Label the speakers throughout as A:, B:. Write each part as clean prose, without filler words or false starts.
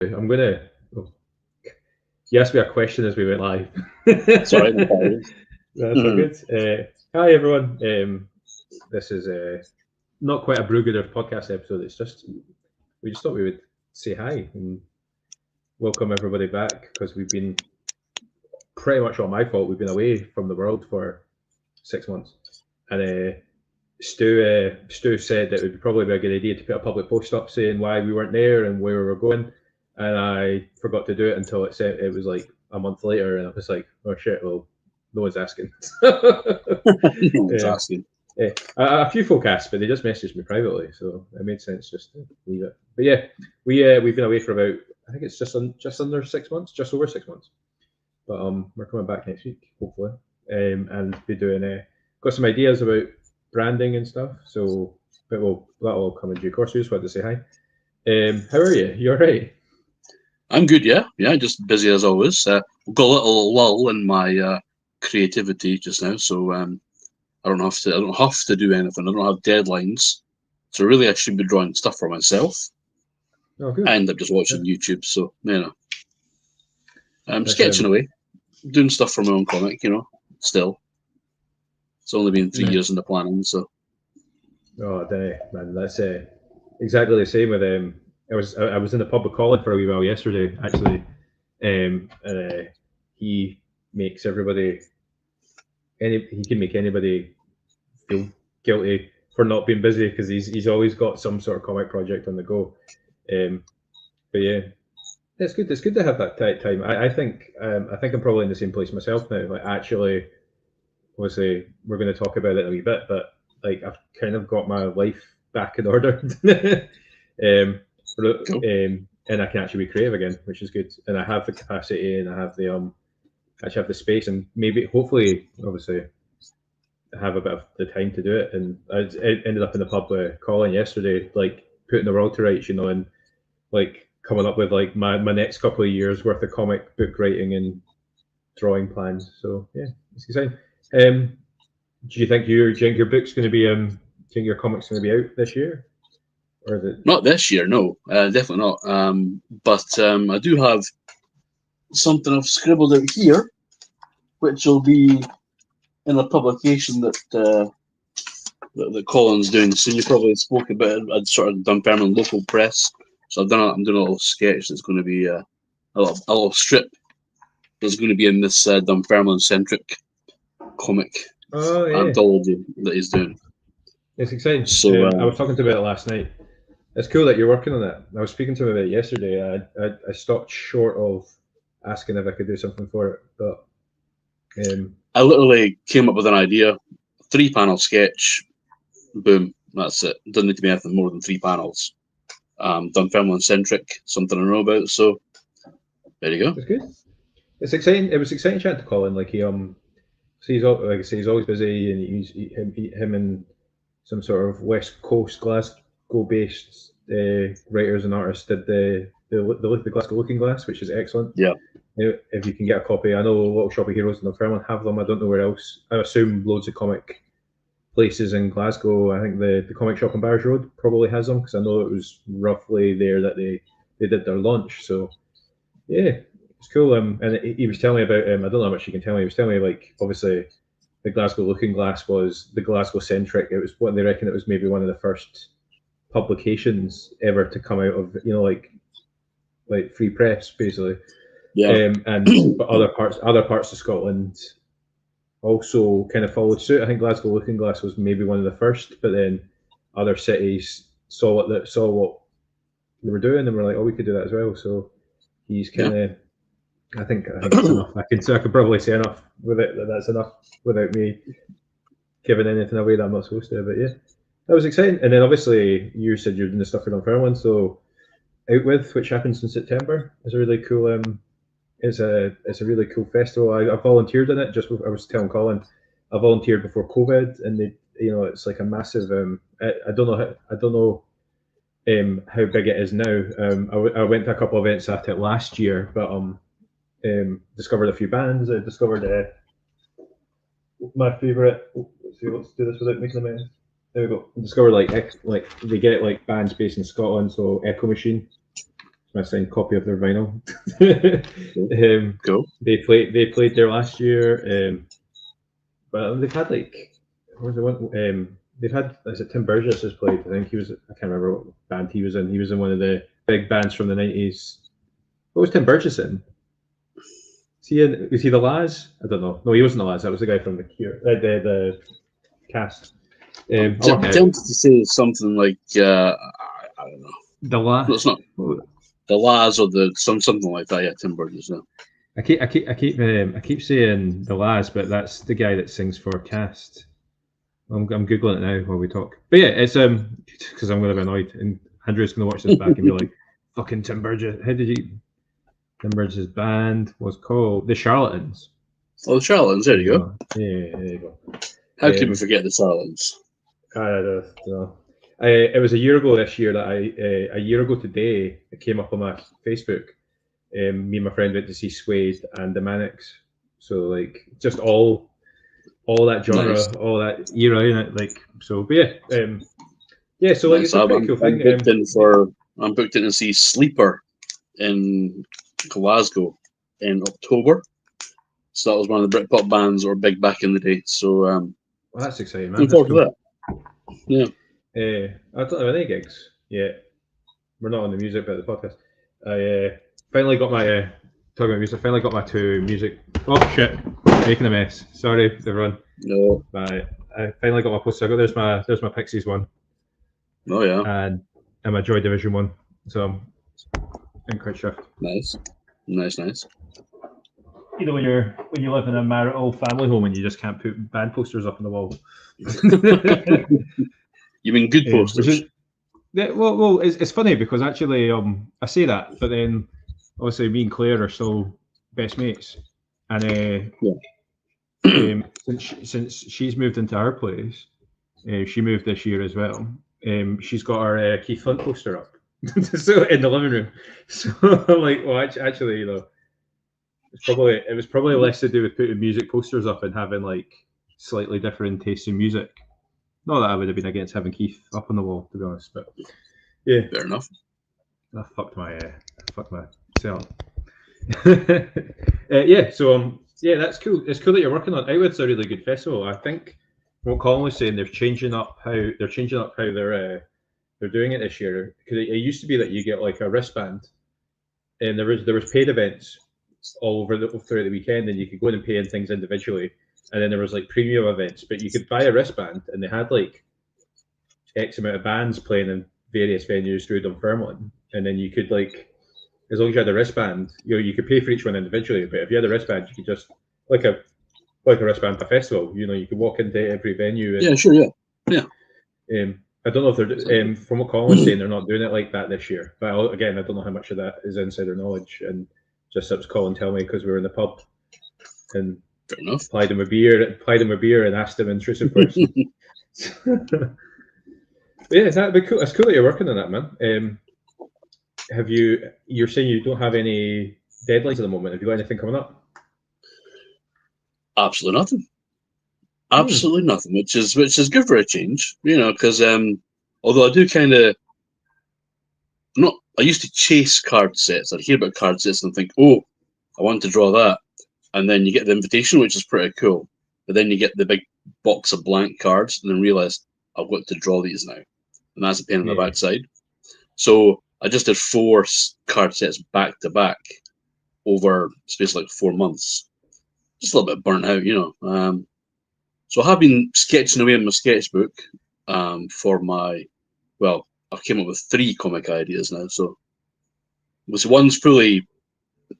A: I'm gonna. Oh, you asked me a question as we went live.
B: Sorry, no apologies.
A: That's all
B: Mhm.
A: good. Hi everyone. This is not quite a Brugger podcast episode. It's just we just thought we would say hi and welcome everybody back because we've been pretty much all my fault. We've been away from the world for 6 months, and Stu said that it would probably be a good idea to put a public post up saying why we weren't there and where we were going, and I forgot to do it until it was like a month later, and I was like, oh shit, well, no one's asking.
B: No one's
A: Yeah,
B: asking.
A: yeah. A few folk asked, but they just messaged me privately, so it made sense just to leave it. But yeah, we've been away for about I think it's just under 6 months, just over 6 months. But we're coming back next week, hopefully, and be doing got some ideas about branding and stuff. So, but that'll all come in due course. We just wanted to say hi. How are you? You all right?
B: I'm good, yeah. Yeah, just busy as always. We've got a little lull in my creativity just now, so I don't have to do anything. I don't have deadlines. So really I should be drawing stuff for myself.
A: Oh,
B: I
A: good.
B: end up just watching
A: Good.
B: YouTube, so I'm
A: That's
B: sketching away, doing stuff for my own comic, still. It's only been 3 years in the planning, so
A: oh, I don't know, man. That's exactly the same with I was in the pub with Colin for a wee while yesterday, actually. And he makes everybody he can make anybody feel guilty for not being busy because he's always got some sort of comic project on the go. Um, but yeah, it's good. It's good to have that time. I think I'm probably in the same place myself now. Like actually, obviously, we're going to talk about it a wee bit, but like I've kind of got my life back in order,
B: cool.
A: and I can actually be creative again, which is good. And I have the capacity, and I have the actually have the space, and maybe hopefully, obviously, have a bit of the time to do it. And I ended up in the pub with Colin yesterday, like putting the world to rights, and like coming up with like my next couple of years worth of comic book writing and drawing plans. So yeah, it's exciting. Do you think your book's going to be do you think your comic's going to be out this year, or is it?
B: Not this year, no. Definitely not. But I do have something I've scribbled out here, which will be in a publication that Colin's doing. So you probably spoke about it. I'd sort of done permanent local press. So I'm doing a little sketch that's going to be a little strip that's going to be in this Dunfermline centric comic
A: Oh yeah,
B: anthology that he's doing.
A: it's exciting.
B: So
A: I was talking to him about it last night. It's cool that you're working on it. I was speaking to him about it yesterday. I stopped short of asking if I could do something for it, but
B: I literally came up with an idea, 3-panel sketch, boom, that's it. Doesn't need to be anything more than 3 panels. Dunfermline centric, something I know about. So there you go.
A: it's good. It's exciting. It was exciting chatting to Colin. Like so like I say, he's always busy, and him and some sort of West Coast Glasgow based writers and artists did the Glasgow Looking Glass, which is excellent.
B: Yeah.
A: If you can get a copy, I know Little Shop of Heroes and Dunfermline have them. I don't know where else. I assume loads of comic places in Glasgow. I think the comic shop on Barrs Road probably has them because I know it was roughly there that they did their launch. So yeah, it's cool. And he was telling me about I don't know how much you can tell me. He was telling me like obviously the Glasgow Looking Glass was the Glasgow centric. It was what they reckon it was maybe one of the first publications ever to come out of like free press basically.
B: Yeah.
A: And but other parts of Scotland also kind of followed suit. I think Glasgow Looking Glass was maybe one of the first, but then other cities saw what they were doing and were like, oh, we could do that as well. So he's kind of I think it's enough. I could probably say enough with it. That's enough without me giving anything away that I'm not supposed to. But yeah, that was exciting. And then obviously you said you're doing the stuff for Dunfermline, so Out With, which happens in September, is a really cool. It's a really cool festival. I volunteered in it. I was telling Colin, I volunteered before COVID, and it's like a massive. I don't know how big it is now. I went to a couple of events at it last year, but discovered a few bands. I discovered my favorite. Let's do this without making a mess. There we go. I discovered like they get like bands based in Scotland, so Echo Machine, my signed copy of their vinyl.
B: Cool.
A: They played there last year, but they've had like what was the one? They've had, is it Tim Burgess has played? I think he was. I can't remember what band he was in. He was in one of the big bands from the 90s. What was Tim Burgess in? Was he the Laz? I don't know. No, he wasn't the Laz. That was the guy from the Cure. The cast.
B: I'm tempted to say something like I don't know.
A: The Laz.
B: No, it's not the Laz or something like that. Yeah, Tim Burgess. Yeah.
A: I keep saying the Laz, but that's the guy that sings for Cast. I'm googling it now while we talk. But yeah, it's because I'm going to be annoyed, and Andrew's going to watch this back and be like, "Fucking Tim Burgess." How did you? Tim Burgess' band was called The Charlatans.
B: Oh, The Charlatans. There you go.
A: Yeah, there you go.
B: How can we forget The Charlatans?
A: I don't know. It was a year ago this year that a year ago today, it came up on my Facebook. Me and my friend went to see Suede and the Manics. So like just all that genre, nice. All that era in it, like so. But yeah. So like nice. It's a pretty cool thing.
B: I'm booked in to see Sleeper in Glasgow in October. So that was one of the Britpop bands that were big back in the day. So
A: well, that's exciting, man.
B: Looking forward to that. Yeah.
A: I don't have any gigs yet. We're not on the music bit of the podcast. I finally got my talking about music. I finally got my 2 music. Oh shit! Making a mess. Sorry, everyone.
B: No.
A: I finally got my poster. There's my Pixies one.
B: Oh yeah.
A: And my Joy Division one. So I'm in quite shift.
B: Nice.
A: You know when you live in a marital family home and you just can't put band posters up on the wall.
B: You mean good posters?
A: Well, it's funny because actually I say that, but then obviously me and Claire are still best mates, and since she's moved into our place, she moved this year as well. She's got our Keith Flint poster up, so in the living room. So I'm like, well, actually, you know, it was probably less to do with putting music posters up and having like slightly different tastes in music. Not that I would have been against having Keith up on the wall, to be honest, but yeah,
B: fair enough.
A: I fucked myself. Yeah, so yeah, that's cool. It's cool that you're working on. Outward's a really good festival. I think what Colin was saying, they're changing up how they're doing it this year. Because it used to be that you get like a wristband, and there was paid events all over throughout the weekend, and you could go in and pay in things individually. And then there was like premium events, but you could buy a wristband, and they had like X amount of bands playing in various venues through Dunfermline, and then you could like, as long as you had a wristband, you could pay for each one individually. But if you had a wristband, you could just like a wristband for a festival. You know, you could walk into every venue. And,
B: yeah, sure, yeah.
A: I don't know if they're from what Colin was saying, they're not doing it like that this year. But again, I don't know how much of that is insider knowledge, and just that was Colin telling me because we were in the pub and.
B: Fair enough.
A: Plied him a beer, and asked him intrusive questions. Yeah, that'd be cool. It's cool that you're working on that, man. You're saying you don't have any deadlines at the moment. Have you got anything coming up?
B: Absolutely nothing. Absolutely nothing, which is good for a change, you know, because although I do kind of I used to chase card sets. I'd hear about card sets and think, oh, I want to draw that. And then you get the invitation, which is pretty cool. But then you get the big box of blank cards and then realize I've got to draw these now. And that's a pain in the backside. So I just did 4 card sets back to back over space like 4 months. Just a little bit burnt out, you know. So I have been sketching away in my sketchbook for my, well, I've came up with 3 comic ideas now. So one's fully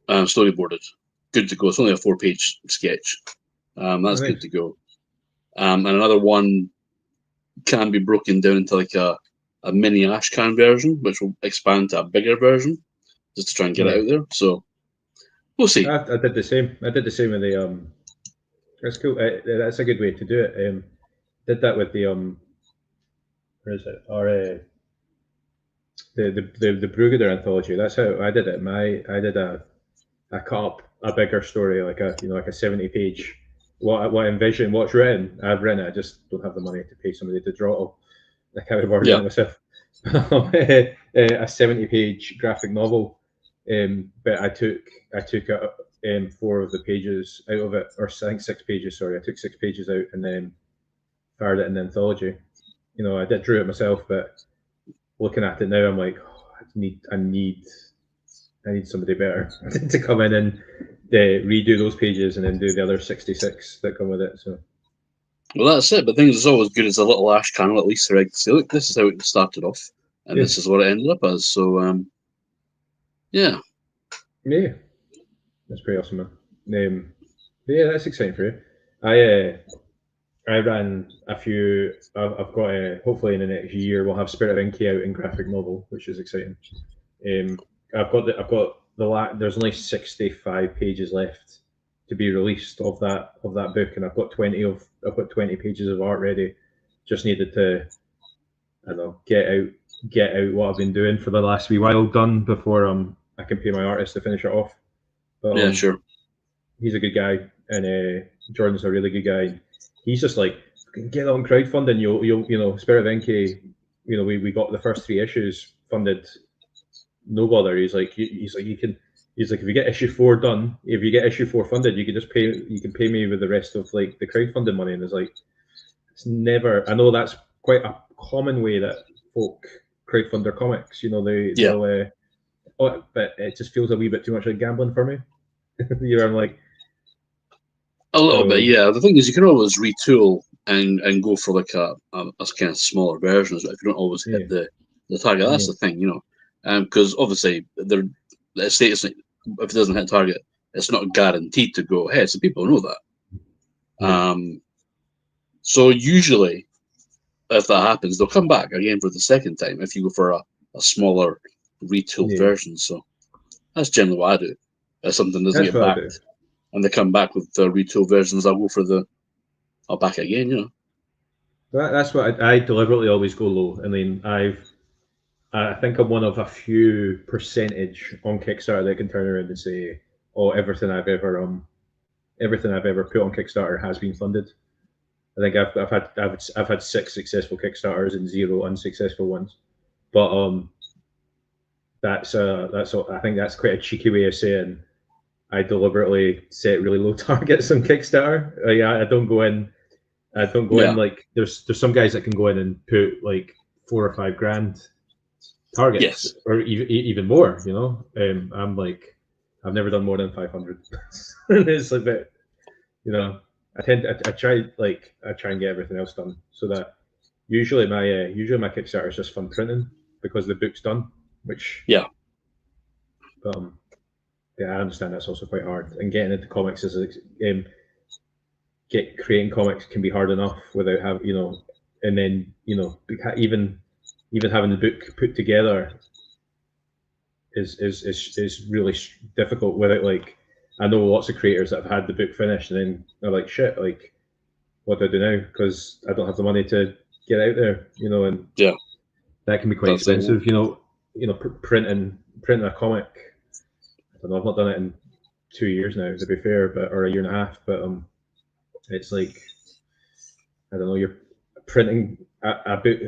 B: storyboarded. Good to go. It's only a 4-page sketch. That's good to go. And another one can be broken down into like a mini Ashcan version, which will expand to a bigger version, just to try and get it out there. So we'll see.
A: I did the same. with the That's cool. That's a good way to do it. Did that with the where is it? Or the Bruguider anthology. That's how I did it. I cut up a bigger story, like a 70-page. What I envision, what's written, I've written it. I just don't have the money to pay somebody to draw it. I can't have already done it myself. A 70-page graphic novel But I took 4 of the pages out of it, or I think 6 pages. Sorry, I took 6 pages out and then fired it in the anthology. You know, I drew it myself, but looking at it now, I'm like, oh, I need somebody better to come in and redo those pages and then do the other 66 that come with it. So.
B: Well, that's it. But things is always good as a little ash candle, at least to say, look, this is how it started off, and this is what it ended up as. So, yeah,
A: that's pretty awesome, man. Yeah, that's exciting for you. I ran a few. I've got hopefully in the next year we'll have Spirit of Inky out in graphic novel, which is exciting. I've got there's only 65 pages left to be released of that book, and I've got 20 pages of art ready. Just needed to, I don't know, get out what I've been doing for the last wee while done before I can pay my artist to finish it off. But,
B: yeah, sure.
A: He's a good guy, and Jordan's a really good guy. He's just like, get on crowdfunding. You'll you know, Spirit of Inky. You know, we got the first 3 issues funded. No bother. He's like you can. He's like, if you get issue 4 done, if you get issue 4 funded, you can just pay. You can pay me with the rest of like the crowdfunding money. And it's like, it's never. I know that's quite a common way that folk crowdfund their comics. You know, but it just feels a wee bit too much like gambling for me. You know, I'm like.
B: A little bit, yeah. The thing is, you can always retool and go for like a kind of smaller versions, but if you don't always hit the target, that's the thing, you know. Because obviously, the status, if it doesn't hit target, it's not guaranteed to go ahead. So people know that. So usually, if that happens, they'll come back again for the second time if you go for a smaller retooled version. So that's generally what I do. If something doesn't get backed, and they come back with the retool versions, I'll back it again, you know.
A: That's what I deliberately always go low. I mean, I think I'm one of a few percentage on Kickstarter that can turn around and say, "Oh, everything I've ever put on Kickstarter has been funded." I think I've had 6 successful Kickstarters and 0 unsuccessful ones, but that's I think that's quite a cheeky way of saying I deliberately set really low targets on Kickstarter. I don't go in like there's some guys that can go in and put like 4 or 5 grand targets, or even more. You know, I'm like, I've never done more than 500. It's like, but you know, I try and get everything else done, so that usually my Kickstarter is just fun printing because the book's done, which I understand that's also quite hard, and getting into comics is creating comics can be hard enough without having, you know, and then, you know, even having the book put together is really difficult without, like, I know lots of creators that have had the book finished and then they're like, shit, like, what do I do now? Because I don't have the money to get out there, you know, and that can be quite expensive, you know, printing a comic. I don't know, I've not done it in 2 years now, to be fair, or a year and a half, but it's like, I don't know, you're printing a book,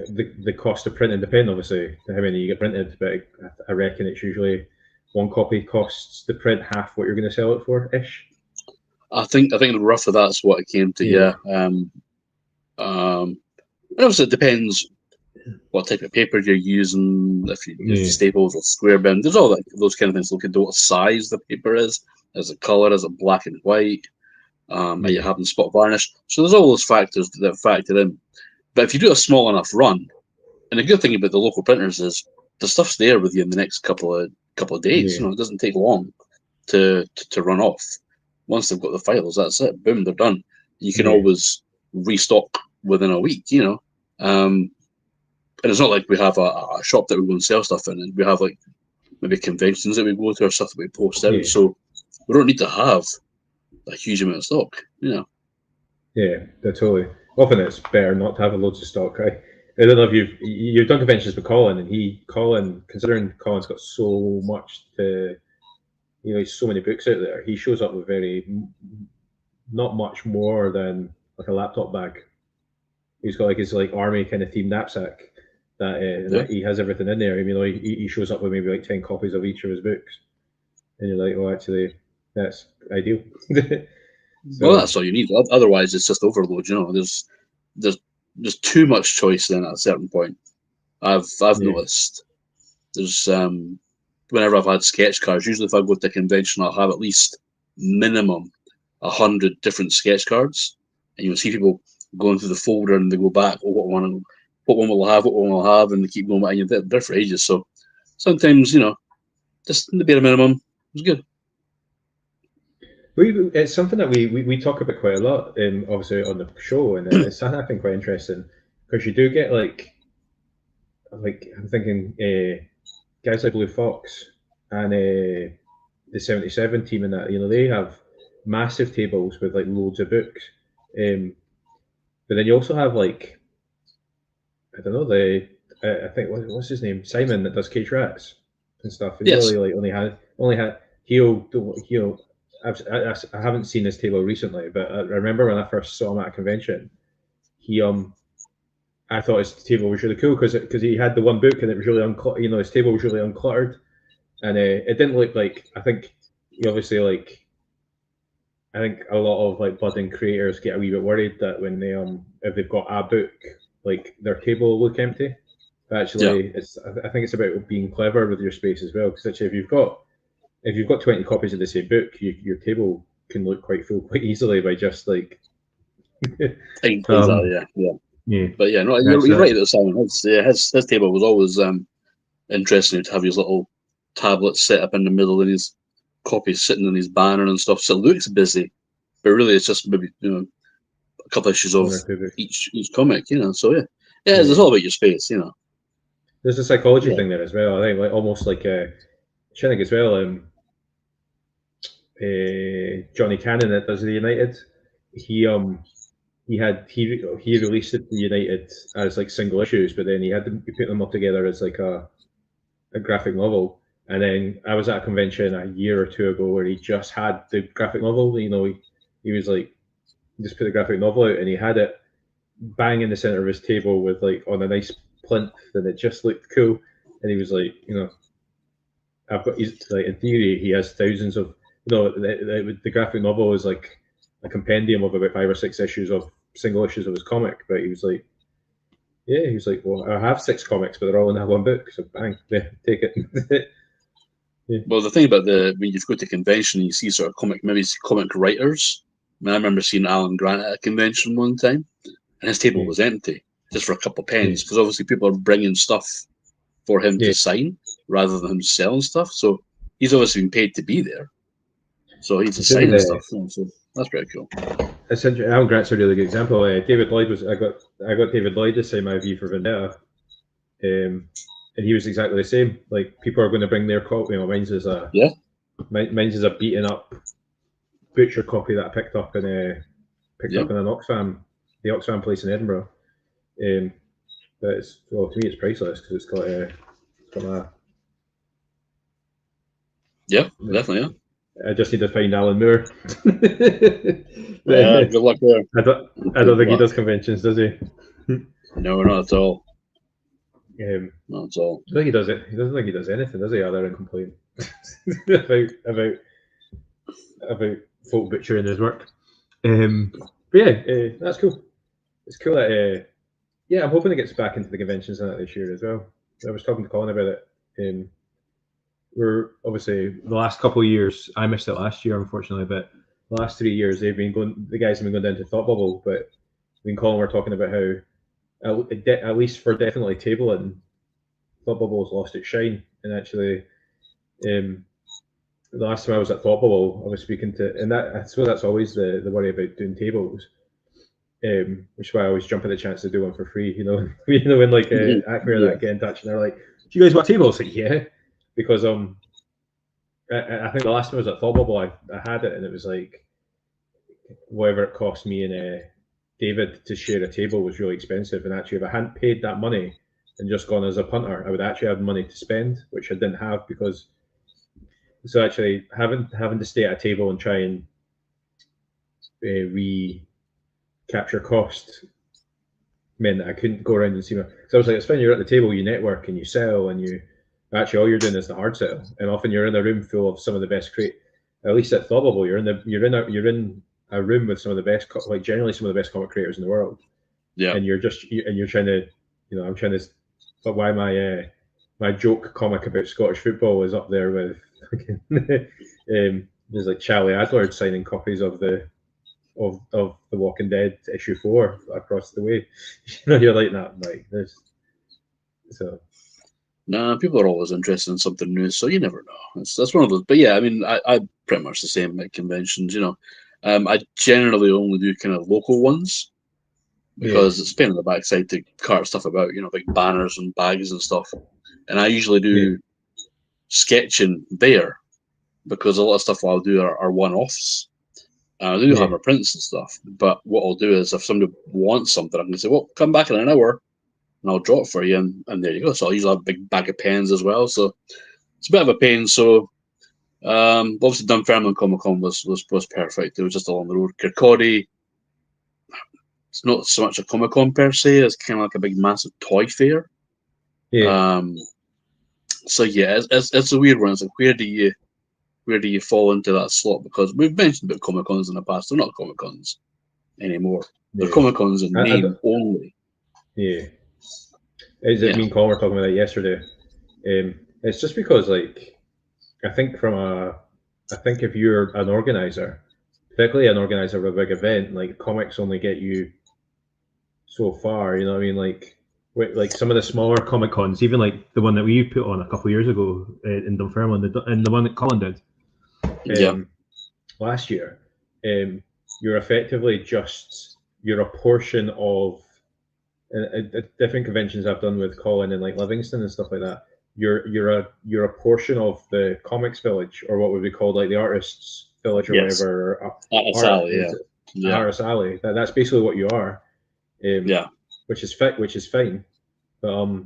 A: the cost of printing depends obviously on how many you get printed, but I reckon it's usually 1 copy costs to print half what you're going to sell it for ish.
B: I think roughly that's what it came to. And also it depends what type of paper you're using, if you use Staples or Square Bin. There's all those kind of things. Look at what size the paper is it color, is it black and white, are you having spot varnish? So there's all those factors that factor in. But if you do a small enough run, and the good thing about the local printers is the stuff's there with you in the next couple of days. You know, it doesn't take long to run off. Once they've got the files, that's it. Boom, they're done. You can always restock within a week. You know, and it's not like we have a shop that we go and sell stuff in. And we have like maybe conventions that we go to or stuff that we post out. So we don't need to have a huge amount of stock. You know.
A: Yeah, totally. Often it's better not to have loads of stock. I don't know if you've done conventions with Colin, and considering Colin's got so much to, you know, he's so many books out there. He shows up with not much more than like a laptop bag. He's got like his like army kind of themed knapsack that he has everything in there. I mean, he shows up with maybe like 10 copies of each of his books. and you're like, oh, actually, that's ideal.
B: Well,
A: So
B: that's all you need. Otherwise, it's just overload. You know, there's too much choice then at a certain point. I've
A: yeah,
B: noticed there's whenever I've had sketch cards, usually if I go to a convention, I'll have at least minimum 100 different sketch cards, and you'll see people going through the folder and they go back, oh, what one will I have, what one will I have, and they keep going back, and you're there for ages. So sometimes, just the bare minimum is good.
A: it's something that we talk about quite a lot, obviously on the show, and it's something I think quite interesting because you do get like I'm thinking guys like Blue Fox and the 77 team and that, they have massive tables with like loads of books. But then you also have like, I don't know, I think what's his name, Simon, that does Cage Rats and stuff. He
B: Yes.
A: really like only had he'll. I haven't seen his table recently, but I remember when I first saw him at a convention, he I thought his table was really cool because he had the one book and it was really his table was really uncluttered, and it didn't look like, I think he obviously like, I think a lot of like budding creators get a wee bit worried that when they if they've got a book, like their table will look empty. But
B: Yeah.
A: actually, I think it's about being clever with your space as well. Because actually, if you've got 20 copies of the same book, your table can look quite full quite easily by just like
B: Exactly. Yeah.
A: yeah,
B: But yeah, no, you're right about Simon. His table was always interesting to have his little tablet set up in the middle and his copies sitting in his banner and stuff. So it looks busy, but really it's just maybe a couple issues of
A: one or two books.
B: each comic. So yeah, it's
A: Yeah.
B: all about your space.
A: There's a psychology
B: Yeah.
A: thing there as well. I think like almost like I think as well. Johnny Cannon that does the United, he he released it to United as like single issues, but then he put them all together as like a graphic novel. And then I was at a convention a year or two ago where he just had the graphic novel. He was like, just put the graphic novel out and he had it bang in the center of his table with like on a nice plinth, and it just looked cool. And he was like, I've got, he's like, in theory he has thousands of, the graphic novel is like a compendium of about 5 or 6 issues of single issues of his comic. But he was like, yeah, he was like, well, I have 6 comics, but they're all in that one book, so bang, yeah, take it. Yeah.
B: Well, the thing about when you go to convention and you see sort of maybe comic writers. I mean, I remember seeing Alan Grant at a convention one time, and his table was empty just for a couple of pence because obviously people are bringing stuff for him to sign rather than him selling stuff. So he's obviously been paid to be there. So he's just signing stuff. So that's pretty cool.
A: Essentially, Alan Grant's a really good example. David Lloyd I got David Lloyd to sign my V for Vendetta, and he was exactly the same. Like, people are going to bring their copy. Mine's is a beaten up butcher copy that I picked up in an Oxfam, the Oxfam place in Edinburgh. But to me it's priceless because it's got a.
B: Yeah, definitely. Yeah.
A: I just need to find Alan Moore.
B: Good luck there.
A: I don't think he does conventions, does he?
B: No, not at all.
A: Not
B: at all.
A: I think he does it. He doesn't think he does anything, does he? Other than complain about folk butchering his work. But yeah, that's cool. It's cool that I'm hoping it gets back into the conventions and that this year as well. I was talking to Colin about it. We're obviously the last couple of years. I missed it last year, unfortunately, but the last 3 years the guys have been going down to Thought Bubble. But me and Colin were talking about how at least for definitely tabling, Thought Bubble has lost its shine. And actually, the last time I was at Thought Bubble, I was speaking to, and I suppose that's always the worry about doing tables. Which is why I always jump at the chance to do one for free. When like Acme or that get in touch and they're like, "Do you guys want tables?" Like, yeah, because I think the last time I was at Thought Bubble, I had it and it was like whatever it cost me and David to share a table was really expensive. And actually, if I hadn't paid that money and just gone as a punter, I would actually have money to spend, which I didn't have because. So actually, having to stay at a table and try and capture cost meant that I couldn't go around and see my. So I was like, it's fine. You're at the table, you network and you sell, and actually all you're doing is the hard sell, and often you're in a room full of some of the best at least at Thought Bubble, you're in a room with some of the best, like generally some of the best comic creators in the world.
B: Yeah.
A: And you're trying to, I'm trying to, but why my joke comic about Scottish football is up there with, there's like Charlie Adler signing copies of the Walking Dead issue 4 across the way. You're like that, like this. So.
B: Nah, people are always interested in something new, so you never know. That's one of those. But yeah, I mean, I pretty much the same at conventions. I generally only do kind of local ones because it's a pain in the backside to cart stuff about. Big banners and bags and stuff. And I usually do sketching there because a lot of stuff I'll do are one-offs. I do have my prints and stuff, but what I'll do is if somebody wants something, I can say, well, come back in an hour and I'll draw it for you, and there you go. So I'll usually have a big bag of pens as well. So it's a bit of a pain. So obviously Dunfermline Comic Con was perfect. It was just along the road. Kirkcaldy, it's not so much a Comic Con per se, it's kind of like a big massive toy fair.
A: Yeah.
B: So yeah, it's a weird one. It's like where do you fall into that slot? Because we've mentioned about Comic Cons in the past. They're not Comic Cons anymore. They're Comic Cons in name only.
A: Yeah. Me and Colin were talking about that yesterday. It's just because, like, I think if you're an organizer, particularly an organizer of a big event, like comics only get you so far. You know what I mean? Like some of the smaller Comic Cons, even like the one that we put on a couple of years ago in Dunfermline, and the one that Colin did last year, you're effectively you're a portion of different conventions I've done with Colin and like Livingston and stuff like that. You're a portion of the comics village, or what would be called like the artists village or whatever.
B: Artist Alley,
A: Artist Alley. That's basically what you are. Which is fine. But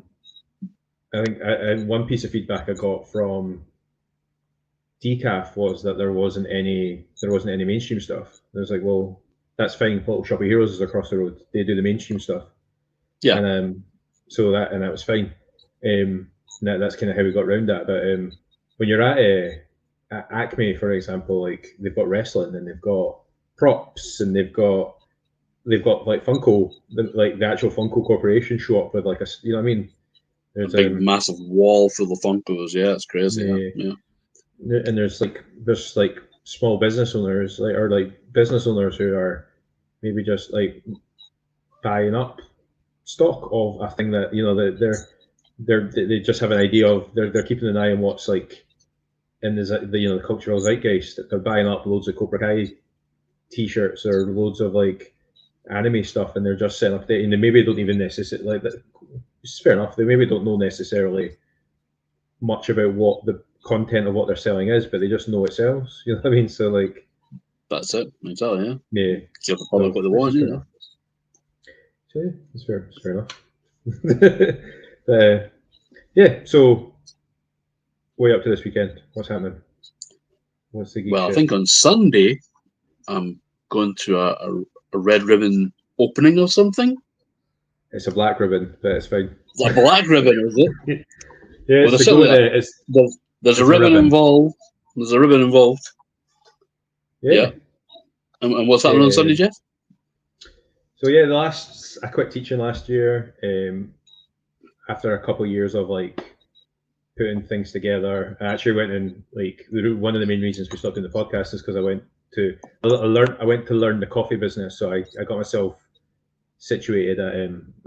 A: I think one piece of feedback I got from Decaf was that there wasn't any mainstream stuff. It was like, well, that's fine. Little Shop of Heroes is across the road. They do the mainstream stuff.
B: Yeah.
A: And that was fine. That's kind of how we got around that. But when you're at Acme, for example, like they've got wrestling and they've got props and they've got like Funko, like the actual Funko Corporation show up with like you know what I mean?
B: There's a big massive wall full of Funkos. Yeah, it's crazy. Yeah.
A: And there's like small business owners or business owners who are maybe just like buying up stock of a thing that they just have an idea of. They're keeping an eye on what's like in the cultural zeitgeist. They're buying up loads of Cobra Kai T-shirts or loads of like anime stuff, and they're just setting up and they maybe don't even necessarily like that. It's fair enough. They maybe don't know necessarily much about what the content of what they're selling is, but they just know it sells. You know what I mean? So like,
B: that's it. Exactly.
A: Yeah.
B: Give the public what they want.
A: So yeah, it's fair enough. Yeah. So, way up to this weekend, what's happening? What's the geek shit?
B: I think on Sunday, I'm going to a red ribbon opening of something.
A: It's a black ribbon, but it's fine.
B: It's a black ribbon, is it?
A: Yeah,
B: there's a ribbon involved. There's a ribbon involved.
A: Yeah.
B: And what's happening on Sunday, Jeff?
A: So yeah, I quit teaching last year after a couple of years of like putting things together. I actually went and like one of the main reasons we stopped doing the podcast is because I went to learn the coffee business. So I got myself situated at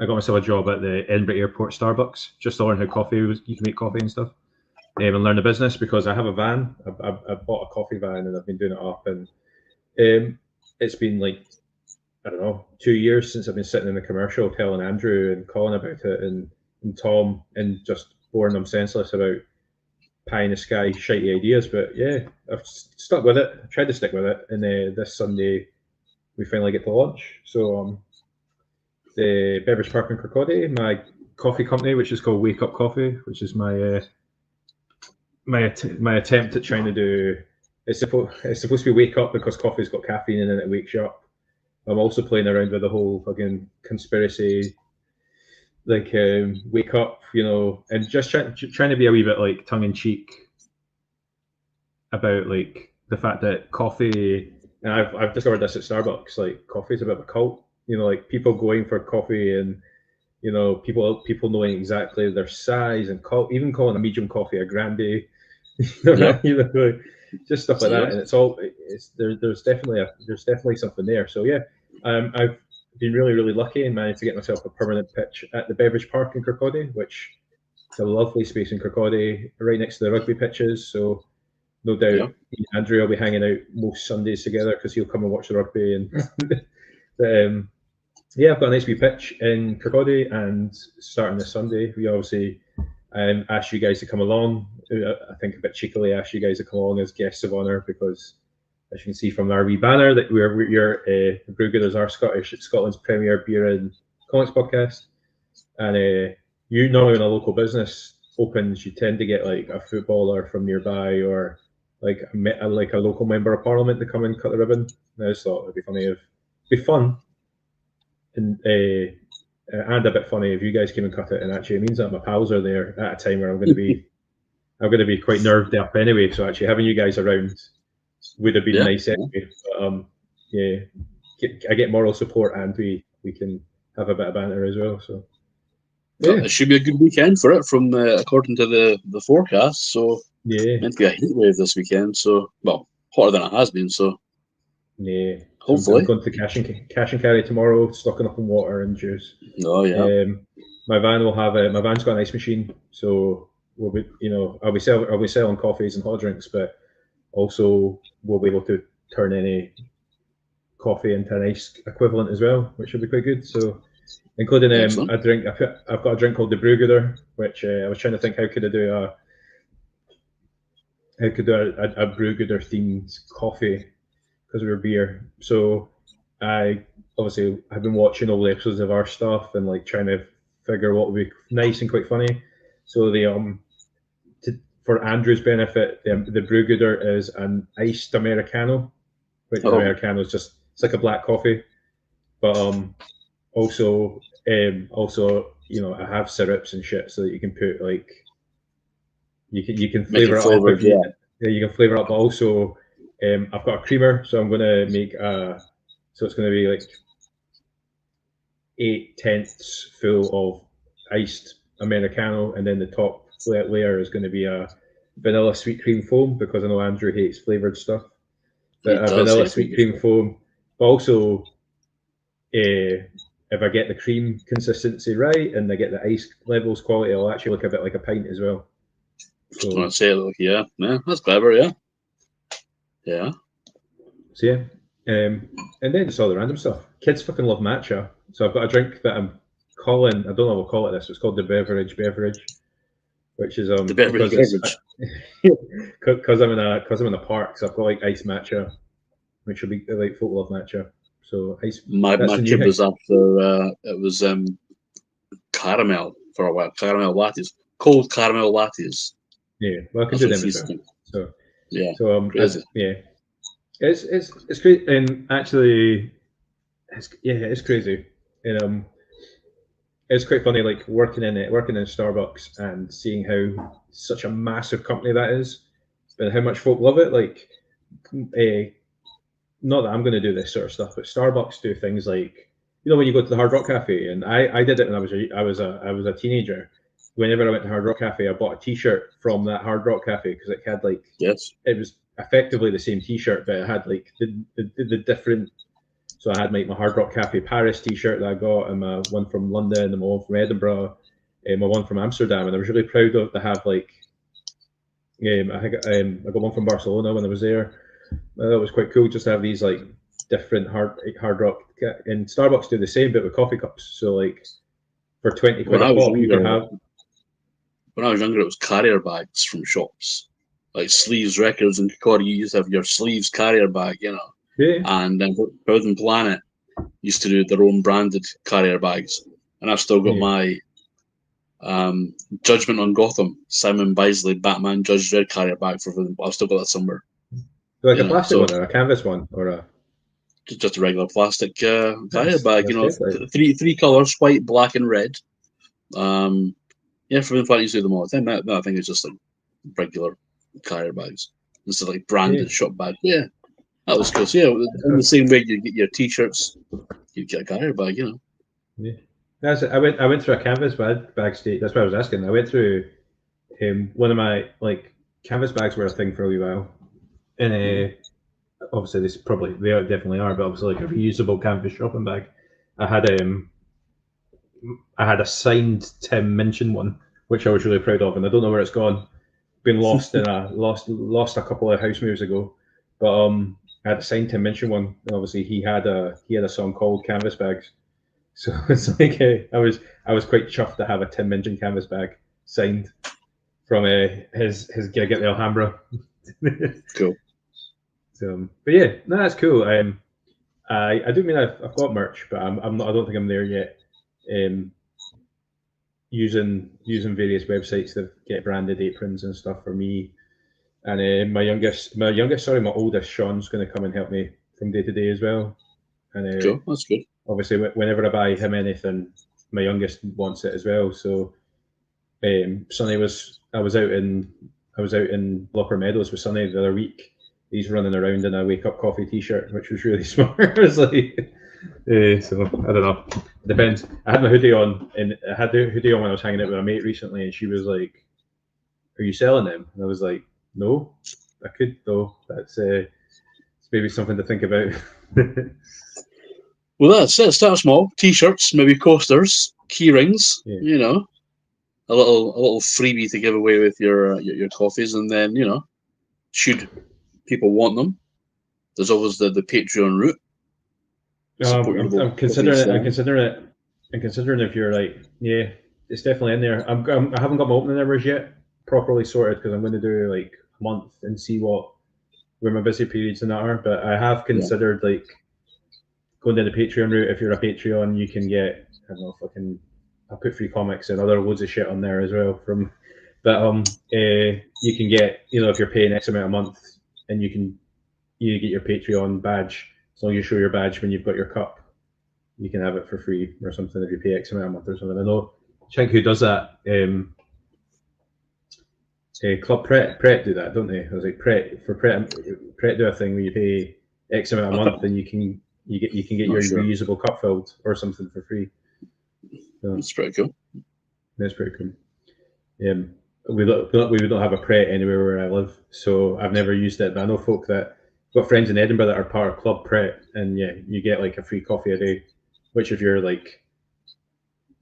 A: I got myself a job at the Edinburgh Airport Starbucks just to learn how you can make coffee and stuff, and learn the business because I have a van. I bought a coffee van and I've been doing it up, and it's been like, I don't know, 2 years since I've been sitting in the commercial telling Andrew and Colin about it and Tom and just boring them senseless about pie in the sky shitey ideas. But yeah, I've stuck with it. I tried to stick with it, and this Sunday we finally get to launch. So the Beverage Park in Kirkcaldy, my coffee company, which is called Wake Up Coffee, which is my attempt at trying to do. It's supposed to be wake up because coffee's got caffeine in it and it wakes you up. I'm also playing around with the whole fucking conspiracy wake up, and just trying to be a wee bit like tongue in cheek about like the fact that coffee. And I've discovered this at Starbucks. Like coffee is a bit of a cult. Like people going for coffee and people knowing exactly their size and even calling a medium coffee a grande.
B: Yeah.
A: Like, just stuff like that.
B: Yeah.
A: And there's definitely something there. So yeah, I've been really lucky and managed to get myself a permanent pitch at the Beveridge Park in Kirkcaldy, which is a lovely space in Kirkcaldy, right next to the rugby pitches. So no doubt,
B: Yeah.
A: Andrew will be hanging out most Sundays together because he'll come and watch the rugby. And yeah, I've got a nice wee pitch in Kirkcaldy, and starting this Sunday, we obviously asked you guys to come along. I think a bit cheekily asked you guys to come along as guests of honour because, as you can see from our wee banner, that you're Brewgooders are Scotland's premier beer and comics podcast, and you normally when a local business opens, you tend to get like a footballer from nearby or like a local member of parliament to come and cut the ribbon. And I just thought it'd be fun, and a bit funny if you guys came and cut it. And actually, it means that my pals are there at a time where I'm going to be quite nerved up anyway. So actually, having you guys around would have been nice anyway. But, yeah, I get moral support, and we can have a bit of banter as well. So
B: yeah, it should be a good weekend for it, from according to the forecast. So
A: yeah,
B: meant to be a heat wave this weekend. So hotter than it has been. So
A: yeah,
B: hopefully.
A: I'm going to cash and carry tomorrow, stocking up on water and juice.
B: Oh yeah.
A: My van's got an ice machine, so we'll be I'll be selling coffees and hot drinks, but also we'll be able to turn any coffee into an ice equivalent as well, which will be quite good. So, including a drink, I've got a drink called the Brewgooder, which I was trying to think how could I do a Brewgooder themed coffee because we were beer. So I obviously have been watching all the episodes of our stuff and like trying to figure what would be nice and quite funny. So for Andrew's benefit, the Brewgooder is an iced Americano, which Americano is just it's like a black coffee, but also I have syrups and shit so that you can put like you can flavor it up. You can flavor it up, but also I've got a creamer, so I'm going to make so it's going to be like 8/10 full of iced Americano, and then the top layer is going to be a vanilla sweet cream foam because I know Andrew hates flavored stuff. But a vanilla sweet cream foam, but also if I get the cream consistency right and I get the ice levels quality, it'll actually look a bit like a pint as well.
B: So I'd say, yeah, that's clever, yeah.
A: So yeah, and then just all the random stuff. Kids fucking love matcha, so I've got a drink that I'm calling. I don't know what we'll call it. It's called the beverage, which is
B: the beverage.
A: Because I'm in a park, so I've got like ice matcha, which will be like folk love matcha. So ice.
B: My trip was after it was caramel for a while. Caramel lattes, cold caramel lattes.
A: Yeah, well, I can do them as well. So
B: yeah,
A: crazy. It's great, and actually, it's crazy, and it's quite funny, like working in Starbucks and seeing how such a massive company that is, and how much folk love it. Like, not that I'm going to do this sort of stuff, but Starbucks do things like, when you go to the Hard Rock Cafe, and I did it when I was a teenager. Whenever I went to Hard Rock Cafe, I bought a T-shirt from that Hard Rock Cafe because it had like it was effectively the same T-shirt, but it had like the different. So I had like my Hard Rock Cafe Paris T-shirt that I got, and my one from London, and my one from Edinburgh, and my one from Amsterdam, and I was really proud to have like. I think I got one from Barcelona when I was there. That was quite cool just to have these like different Hard Rock, and Starbucks do the same, but with coffee cups. So like for 20 quid a pop, you can have.
B: When I was younger, it was carrier bags from shops, like Sleeves Records and Kirkcaldy. You used to have your Sleeves carrier bag, Yeah. And then Forbidden Planet used to do their own branded carrier bags, and I've still got my Judgment on Gotham, Simon Bisley, Batman Judge Dredd carrier bag for them. I've still got that somewhere.
A: Like a plastic one or a canvas one or a
B: just a regular plastic carrier bag. Three colors: white, black, and red. Yeah, from the use them all the time. That I think is just like regular carrier bags instead of like branded shop bag. Yeah, that was cool. So yeah, in the same way you get your t-shirts, you get a carrier bag.
A: Yeah. I went through a canvas bag state. That's what I was asking. I went through one of my like canvas bags were a thing for a wee while, and obviously they definitely are, but obviously like a reusable canvas shopping bag. I had a signed Tim Minchin one, which I was really proud of, and I don't know where it's gone. Been lost in a lost a couple of house moves ago, but I had a signed Tim Minchin one, and obviously he had a song called Canvas Bags, so it's like I was quite chuffed to have a Tim Minchin canvas bag signed from his gig at the Alhambra.
B: Cool.
A: So, but yeah, no, that's cool. I do mean I've got merch, but I'm not. I don't think I'm there yet. Using various websites that get branded aprons and stuff for me, and my oldest Sean's going to come and help me from day to day as well. And
B: cool, that's good.
A: Obviously, whenever I buy him anything, my youngest wants it as well. So, Sonny I was out in Locker Meadows with Sonny the other week. He's running around in a Wake Up Coffee t-shirt, which was really smart. It's like, so I don't know. It depends. I had my hoodie on, and I had the hoodie on when I was hanging out with a mate recently, and she was like, "Are you selling them?" And I was like, "No, I could though. That's it's maybe something to think about."
B: Well, that's it. Start small. T-shirts, maybe coasters, key rings. Yeah. A little freebie to give away with your coffees, and then should people want them, there's always the Patreon route.
A: I'm considering if you're like, yeah, it's definitely in there. I haven't got my opening hours yet properly sorted because I'm going to do like a month and see where my busy periods and that are. But I have considered like going down the Patreon route. If you're a Patreon, you can get, I don't know if I'll put free comics and other loads of shit on there as well. You can get, if you're paying X amount a month, and you get your Patreon badge. As long as you show your badge when you've got your cup, you can have it for free or something if you pay X amount a month or something. I know Chink who does that. Club Pret do that, don't they? I was like Pret do a thing where you pay X amount a month and you can get your reusable cup filled or something for free.
B: So, that's pretty cool.
A: That's pretty cool. We don't have a Pret anywhere where I live, so I've never used it. But I know folk that got friends in Edinburgh that are part of Club Pret, and yeah, you get like a free coffee a day. Which if you're like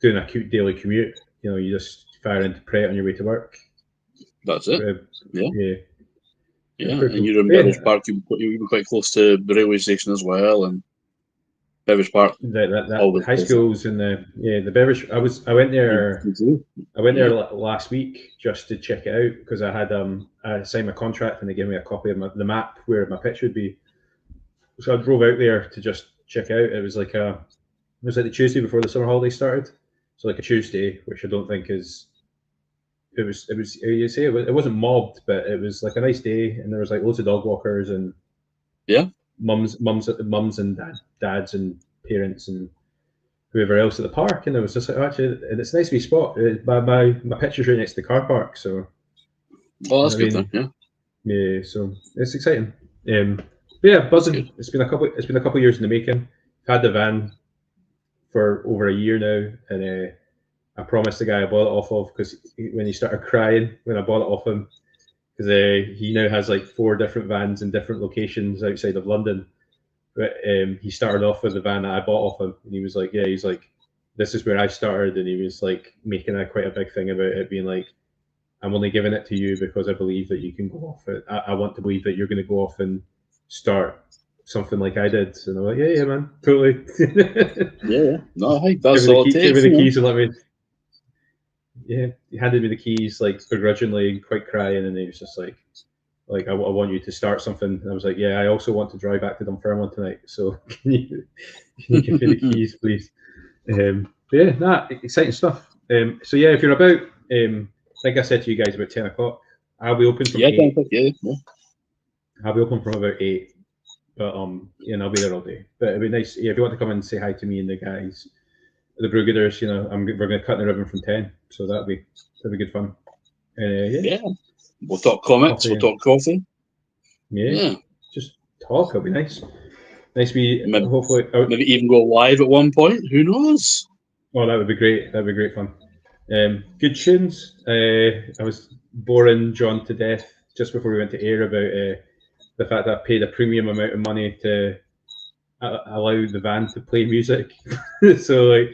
A: doing a cute daily commute, you just fire into Pret on your way to work.
B: That's it. Yeah. And
A: cool.
B: you're in Beveridge Park. You'll be quite close to the railway station as well, and Beveridge Park.
A: That high schools and the Beveridge. I went there. I went there last week just to check it out because I had I signed my contract and they gave me a copy of the map where my pitch would be. So I drove out there to just check out. It was like the Tuesday before the summer holiday started. So like a Tuesday, which I don't think is. It wasn't mobbed, but it was like a nice day, and there was like loads of dog walkers and mums and dads and parents and whoever else at the park, and it was just like actually, and it's a nice wee spot. My picture's right next to the car park, so.
B: Oh, that's good then.
A: Yeah, so it's exciting. But yeah, buzzing. It's been a couple years in the making. I've had the van for over a year now, and I promised the guy I bought it off of because when he started crying when I bought it off him, because he now has like 4 different vans in different locations outside of London. But he started off with the van that I bought off him, and he was like, "Yeah, he's like, this is where I started," and he was like making quite a big thing about it, being like, "I'm only giving it to you because I believe that you can go off it. I want to believe that you're going to go off and start something like I did." And I'm like, "Yeah, man, totally."
B: No, hey, that's all it takes.
A: Give me the keys and let me. Yeah, he handed me the keys like begrudgingly, quite crying, and he was just like I want you to start something. And I was like, yeah, I also want to drive back to Dunfermline tonight. So can you give me the keys, please? Exciting stuff. So yeah, if you're about, I think I said to you guys about 10 o'clock. I'll be open from 8. I'll be open from about 8, but I'll be there all day. But it'd be nice if you want to come and say hi to me and the guys. the Brewgooders, we're going to cut the ribbon from 10, so that'll be good fun.
B: Yeah. We'll talk comics.
A: Coffee.
B: We'll talk coffee.
A: Yeah. Just talk. It'll be nice. Nice. Hopefully,
B: maybe even go live at one point. Who knows?
A: Oh, that would be great. That'd be great fun. Good tunes. I was boring John to death just before we went to air about the fact that I paid a premium amount of money to allow the van to play music. So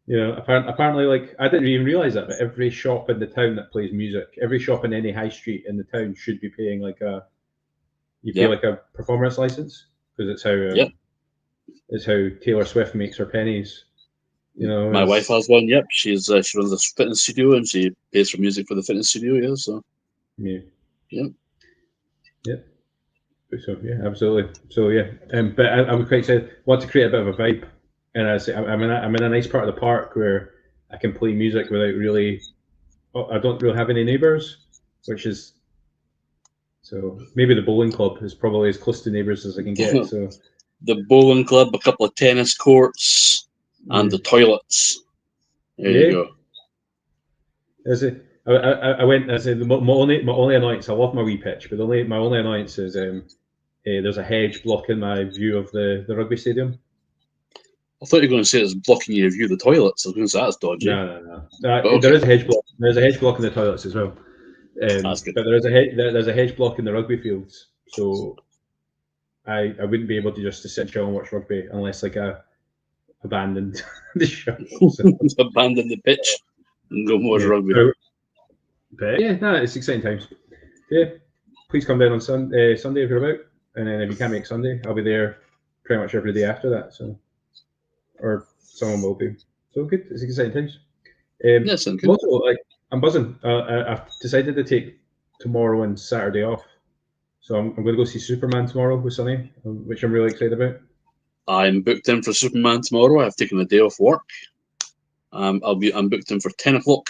A: apparently, like, I didn't even realize that, but every shop in the town that plays music, every shop in any high street in the town should be paying like a performance license, because it's how Taylor Swift makes her pennies.
B: My wife has one. Yep, she runs a fitness studio and she pays for music for the fitness studio. Yeah, so
A: yeah. So yeah, absolutely. So yeah, but I was quite excited. Want to create a bit of a vibe, and I'm in a nice part of the park where I can play music without really. I don't really have any neighbours, which is. So maybe the bowling club is probably as close to neighbours as I can get. So
B: the bowling club, a couple of tennis courts, and the toilets. There you go.
A: Is it? I went. I said my only annoyance. I love my wee pitch, but my only annoyance is there's a hedge blocking my view of the rugby stadium.
B: I thought you were going to say it's blocking your view of the toilets. I was going to say that's dodgy.
A: No. Okay. There is a hedge block. There's a hedge block in the toilets as well.
B: That's good.
A: But there's a hedge block in the rugby fields, so I wouldn't be able to sit chill and watch rugby unless like I abandoned the show.
B: So. Abandon the pitch and go watch rugby.
A: But yeah, it's exciting times. Yeah, please come down on Sunday if you're about, and then if you can't make Sunday, I'll be there pretty much every day after that. So, or someone will be. So good. It's exciting times.
B: Yes, and good.
A: Also, like, I'm buzzing. I've decided to take tomorrow and Saturday off, so I'm going to go see Superman tomorrow with Sonny, which I'm really excited about.
B: I'm booked in for Superman tomorrow. I've taken a day off work. I'm booked in for 10 o'clock.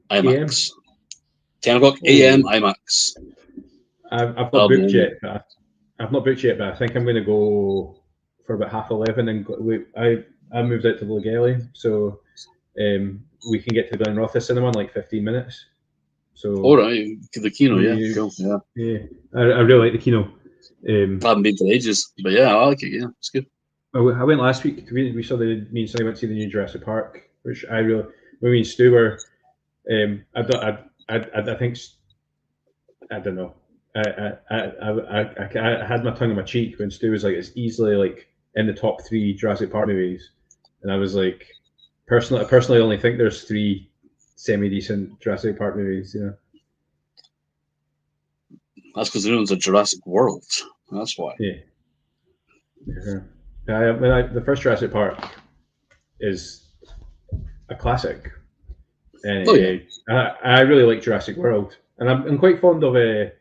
B: IMAX. 10 o'clock a.m. IMAX.
A: I've not booked yet. I've not booked yet, but I think I'm going to go for about 11:30. And I moved out to Logelly, so we can get to the Glenrothes cinema in like 15 minutes. So
B: all right, the Kino, yeah, cool.
A: Yeah. I really like the Kino.
B: I haven't been for ages, but yeah, I like it. Yeah, it's good.
A: I went last week. We saw me and Sonny went to see the new Jurassic Park, which I really. When me and Stu were, I think I don't know. I had my tongue in my cheek when Stu was like, it's easily like in the top 3 Jurassic Park movies, and I was like, I personally only think there's 3 semi-decent Jurassic Park movies.
B: That's because everyone's a Jurassic World. That's why.
A: Yeah. The first Jurassic Park is a classic. And I really like Jurassic World, and I'm quite fond of The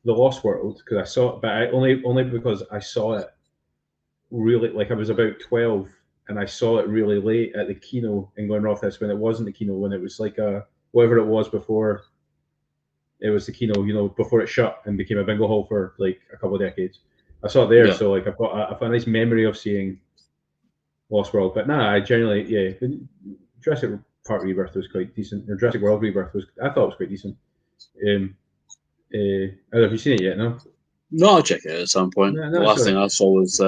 A: Lost World, because I saw it, but only because I saw it really, like, I was about 12 and I saw it really late at the Kino in Glenrothes, when it wasn't the Kino, when it was like whatever it was before it was the Kino, before it shut and became a bingo hall for like a couple of decades. I saw it there, so like I've got a nice memory of seeing Lost World. But I genuinely, Jurassic Park Rebirth was quite decent. Or Jurassic World Rebirth I thought it was quite decent. Have you seen it yet? No.
B: No, I'll check it out at some point. The last thing I saw was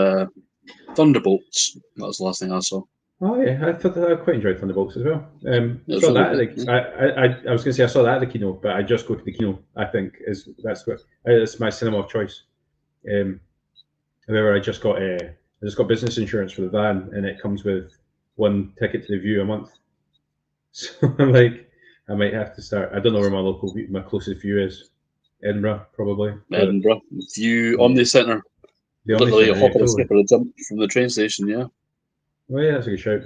B: Thunderbolts. That was the last thing I saw.
A: Oh yeah, I thought I quite enjoyed Thunderbolts as well. I saw that. I was going to say I saw that at the Kino, but I just go to the Kino. I think that's my cinema of choice. However, I just got business insurance for the van, and it comes with 1 ticket to the View a month. So I'm like, I might have to start. I don't know where my closest View is. Edinburgh, probably.
B: Edinburgh View, Omni Centre. Literally a hop and a skip or a jump from the train station. Yeah.
A: Well, yeah, that's a good shout.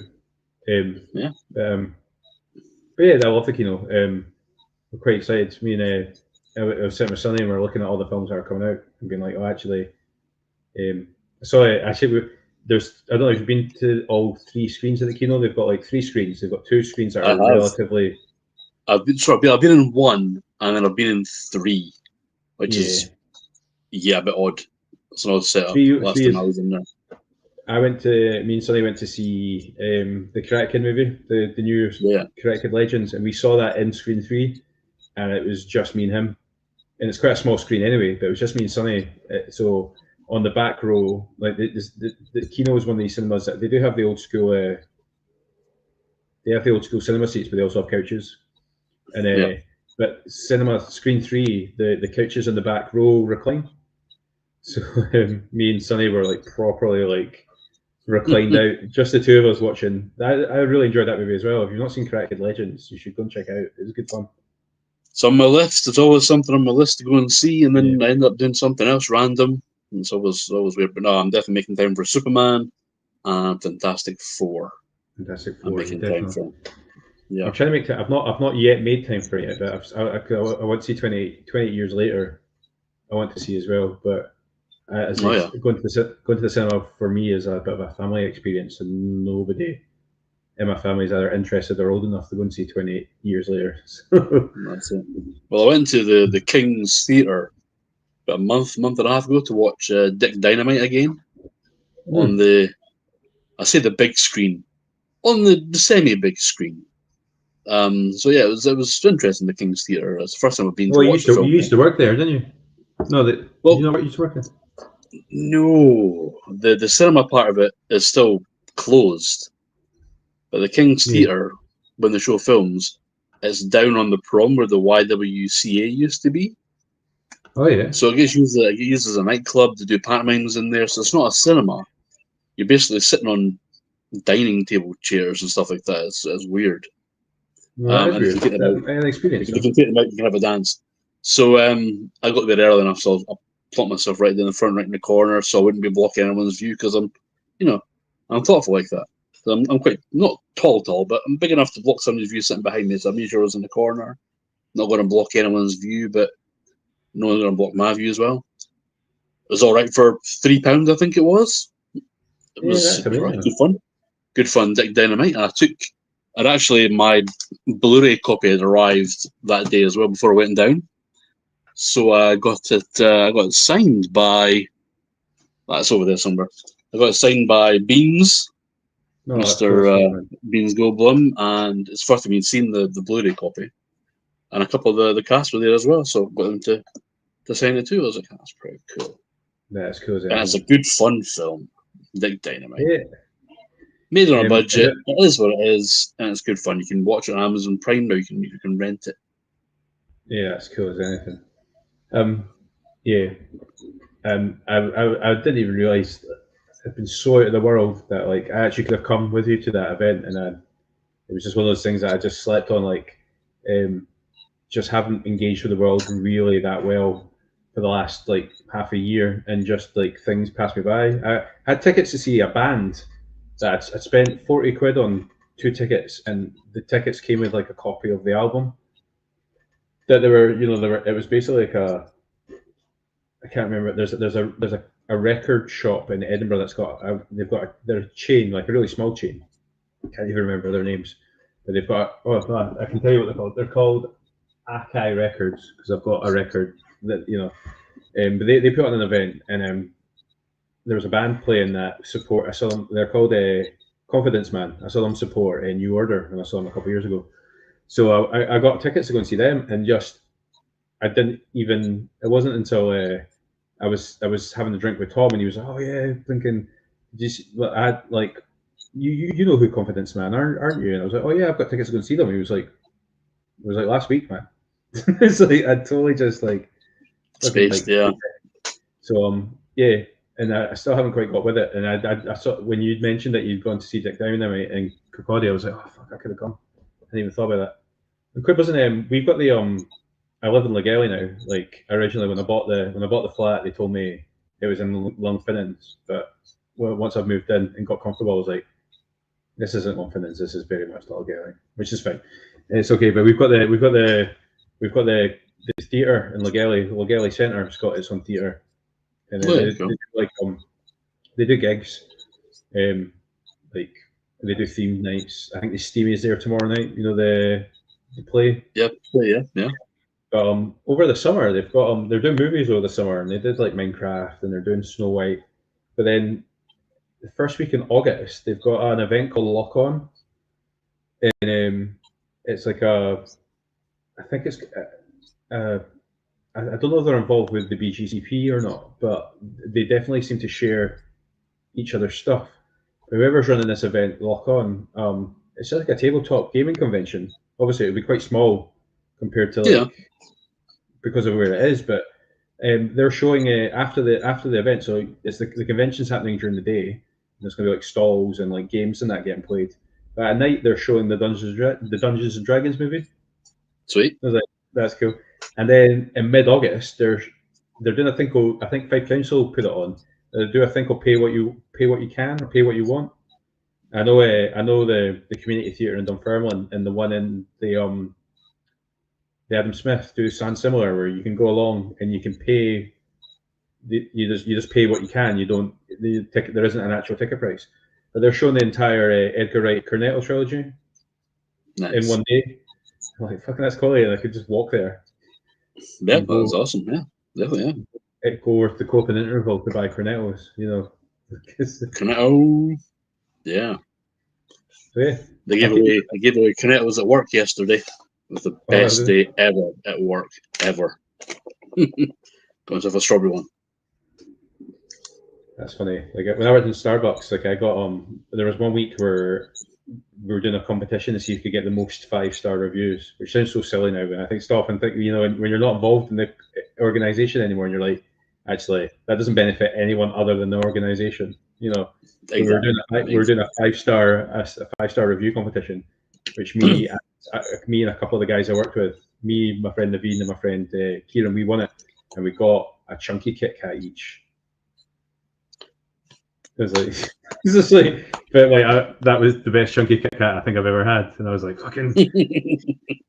B: Yeah.
A: But yeah, I love the Kino. We're quite excited. Me and I was sitting with Sonny and we were looking at all the films that are coming out and being like, oh, actually, I saw it. Actually, I don't know if you've been to all 3 screens at the Kino. They've got like 3 screens. They've got 2 screens that are relatively.
B: I've been in 1 and then I've been in 3, which is a bit odd. It's an odd setup. Last time I was in there.
A: Me and Sonny went to see the Karate Kid movie, the new Karate Kid Legends, and we saw that in Screen 3, and it was just me and him. And it's quite a small screen anyway, but it was just me and Sonny. So on the back row, like the Kino is one of these cinemas that they do have the old school. They have the old school cinema seats, but they also have couches. And but cinema Screen 3, the couches in the back row recline. So me and Sonny were like properly like reclined out, just the two of us watching. I really enjoyed that movie as well. If you've not seen Karate Kid Legends, you should go and check it out. It was good fun.
B: It's on my list. It's always something on my list to go and see, and then I end up doing something else random. And it's always weird. But no, I'm definitely making time for Superman and Fantastic Four.
A: Fantastic Four.
B: I'm making time for. Yeah,
A: I'm trying to make time. I've not yet made time for it, but I want to see 28 years later. I want to see as well, but going to the cinema for me is a bit of a family experience, and nobody in my family is either interested or old enough to go and see 28 years later.
B: That's it. Well, I went to the King's Theatre about a month and a half ago to watch Dick Dynamite again on the big screen, on the semi-big screen. So yeah, it was interesting. The King's Theatre. It's the first time I've been.
A: Well, you used to work there, didn't you? No, did you know what you used to work in?
B: No, the cinema part of it is still closed, but the King's Theatre, when the show films, is down on the prom where the YWCA used to be.
A: Oh yeah.
B: So it gets used as a nightclub to do pantomimes in there. So it's not a cinema. You're basically sitting on dining table chairs and stuff like that. It's weird.
A: Well, and if you get an experience.
B: If you can take them out, you can have a dance. So I got there early enough, so I plopped myself right in the front, right in the corner, so I wouldn't be blocking anyone's view because I'm thoughtful like that. So I'm quite not tall, but I'm big enough to block somebody's view sitting behind me. So I made sure I was in the corner, not going to block anyone's view, but no one's going to block my view as well. It was all right for £3, I think it was. It was good fun. Good fun. Dick Dynamite. And actually, my Blu-ray copy had arrived that day as well before I went down. So I got it signed by. That's over there somewhere. I got it signed by Beans, Mr. Beans Goldblum, and it's first time you'd seen the Blu-ray copy, and a couple of the cast were there as well. So I got them to sign it too. I was like, that's pretty cool.
A: That's cool.
B: And it's a good fun film. Dick Dynamite.
A: Yeah.
B: Made on a budget. It is what it is, and it's good fun. You can watch it on Amazon Prime now. You can rent it.
A: Yeah, that's cool as anything. I didn't even realize I've been so out of the world that like I actually could have come with you to that event, and it was just one of those things that I just slept on. Like, just haven't engaged with the world really that well for the last like half a year, and just like things passed me by. I had tickets to see a band that I spent 40 quid on 2 tickets, and the tickets came with like a copy of the album. That it was basically like I can't remember. There's a record shop in Edinburgh that's got they're a chain, like a really small chain. I can't even remember their names, but they've got I can tell you what they're called. They're called Akai Records because I've got a record that but they put on an event, and there was a band playing that support. I saw them. They're called Confidence Man. I saw them support a New Order, and I saw them a couple of years ago. So I got tickets to go and see them, and I didn't even. It wasn't until I was having a drink with Tom, and he was like, "Oh yeah, thinking, I had like, you know who Confidence Man aren't you?" And I was like, "Oh yeah, I've got tickets to go and see them." He was like, "It was like last week, man." It's like I totally just like
B: spaced, yeah.
A: So yeah. And I still haven't quite got with it. And I saw when you mentioned that you'd gone to see Dick Dynamite in Kirkcaldy, I was like, oh fuck, I could have gone. I didn't even thought about that. And Quib wasn't. We've got the I live in Lagelly now. Like originally, when I bought the flat, they told me it was in Longfinnans. But once I've moved in and got comfortable, I was like, this isn't Longfinnans. This is very much Lagelly, which is fine. It's okay. But we've got the theatre in Lagelly. The Lagelly Centre's got its own theatre. And they do gigs, like they do themed nights. I think the Steamy's there tomorrow night. You know the play.
B: Yeah.
A: But over the summer they've got they're doing movies over the summer, and they did like Minecraft, and they're doing Snow White. But then the first week in August, they've got an event called Lock On, and it's like I think it's I don't know if they're involved with the BGCP or not, but they definitely seem to share each other's stuff. Whoever's running this event, Lock On, it's just like a tabletop gaming convention. Obviously, it'll be quite small compared to because of where it is, but they're showing it after the event. So it's the convention's happening during the day. And there's going to be like stalls and like games and that getting played. But at night they're showing the Dungeons and Dragons movie.
B: Sweet.
A: I was like, that's cool. And then in mid-August, they're doing a thing called, I think Fife Council put it on. They do a thing called pay what you can or pay what you want. I know the community theatre in Dunfermline and the one in the Adam Smith do something similar where you can go along and you can pay. You just pay what you can. You don't the ticket. There isn't an actual ticket price. But they're showing the entire Edgar Wright Cornetto trilogy in one day. I'm like, fucking, that's quality. And I could just walk there.
B: Yeah, that was awesome. Yeah, definitely. Yeah.
A: It'd go worth the Copen interval to buy Cornettos, you know.
B: Cornetto. Yeah.
A: So, yeah.
B: They gave away Cornettos at work yesterday. It was the best day ever at work, ever. Going to have a strawberry one.
A: That's funny. Like when I worked in Starbucks, like I got there was 1 week where we were doing a competition to see if you could get the most 5-star reviews, which sounds so silly now, but I think stop and think, you know, when you're not involved in the organization anymore and you're like, actually, that doesn't benefit anyone other than the organization, you know. Exactly. So we were doing a 5-star review competition, which me and a couple of the guys I worked with, me, my friend Naveen and my friend Kieran, we won it, and we got a chunky Kit Kat each. It was like, it's just like, but like that was the best chunky Kit Kat I think I've ever had, and I was like, fucking.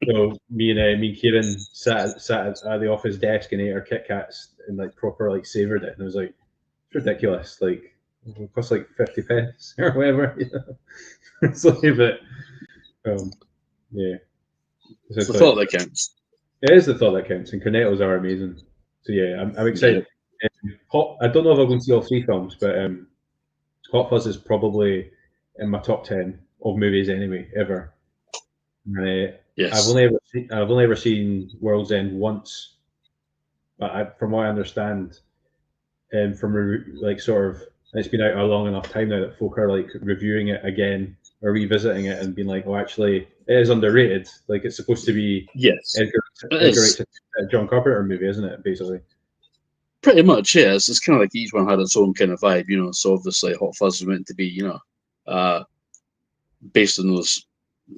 A: So me and Kieran sat at the office desk and ate our Kit Kats and like proper like savoured it, and it was like, it's ridiculous. Like it cost like 50 pence or whatever. You know? It's like, but yeah. So
B: it's the thought that counts.
A: It is the thought that counts, and Cornettos are amazing. So yeah, I'm excited. Yeah. I don't know if I'm going to see all 3 films, but Hot Fuzz is probably in my top 10 of movies anyway, ever.
B: Yes.
A: I've only ever seen World's End once, but from what I understand, from like sort of, it's been out a long enough time now that folk are like reviewing it again or revisiting it and being like, oh, actually, it is underrated. Like it's supposed to be Edgar Wright's John Carpenter movie, isn't it? Basically.
B: Pretty much, yes. It's kind of like each one had its own kind of vibe, you know. So obviously, Hot Fuzz was meant to be, you know, based on those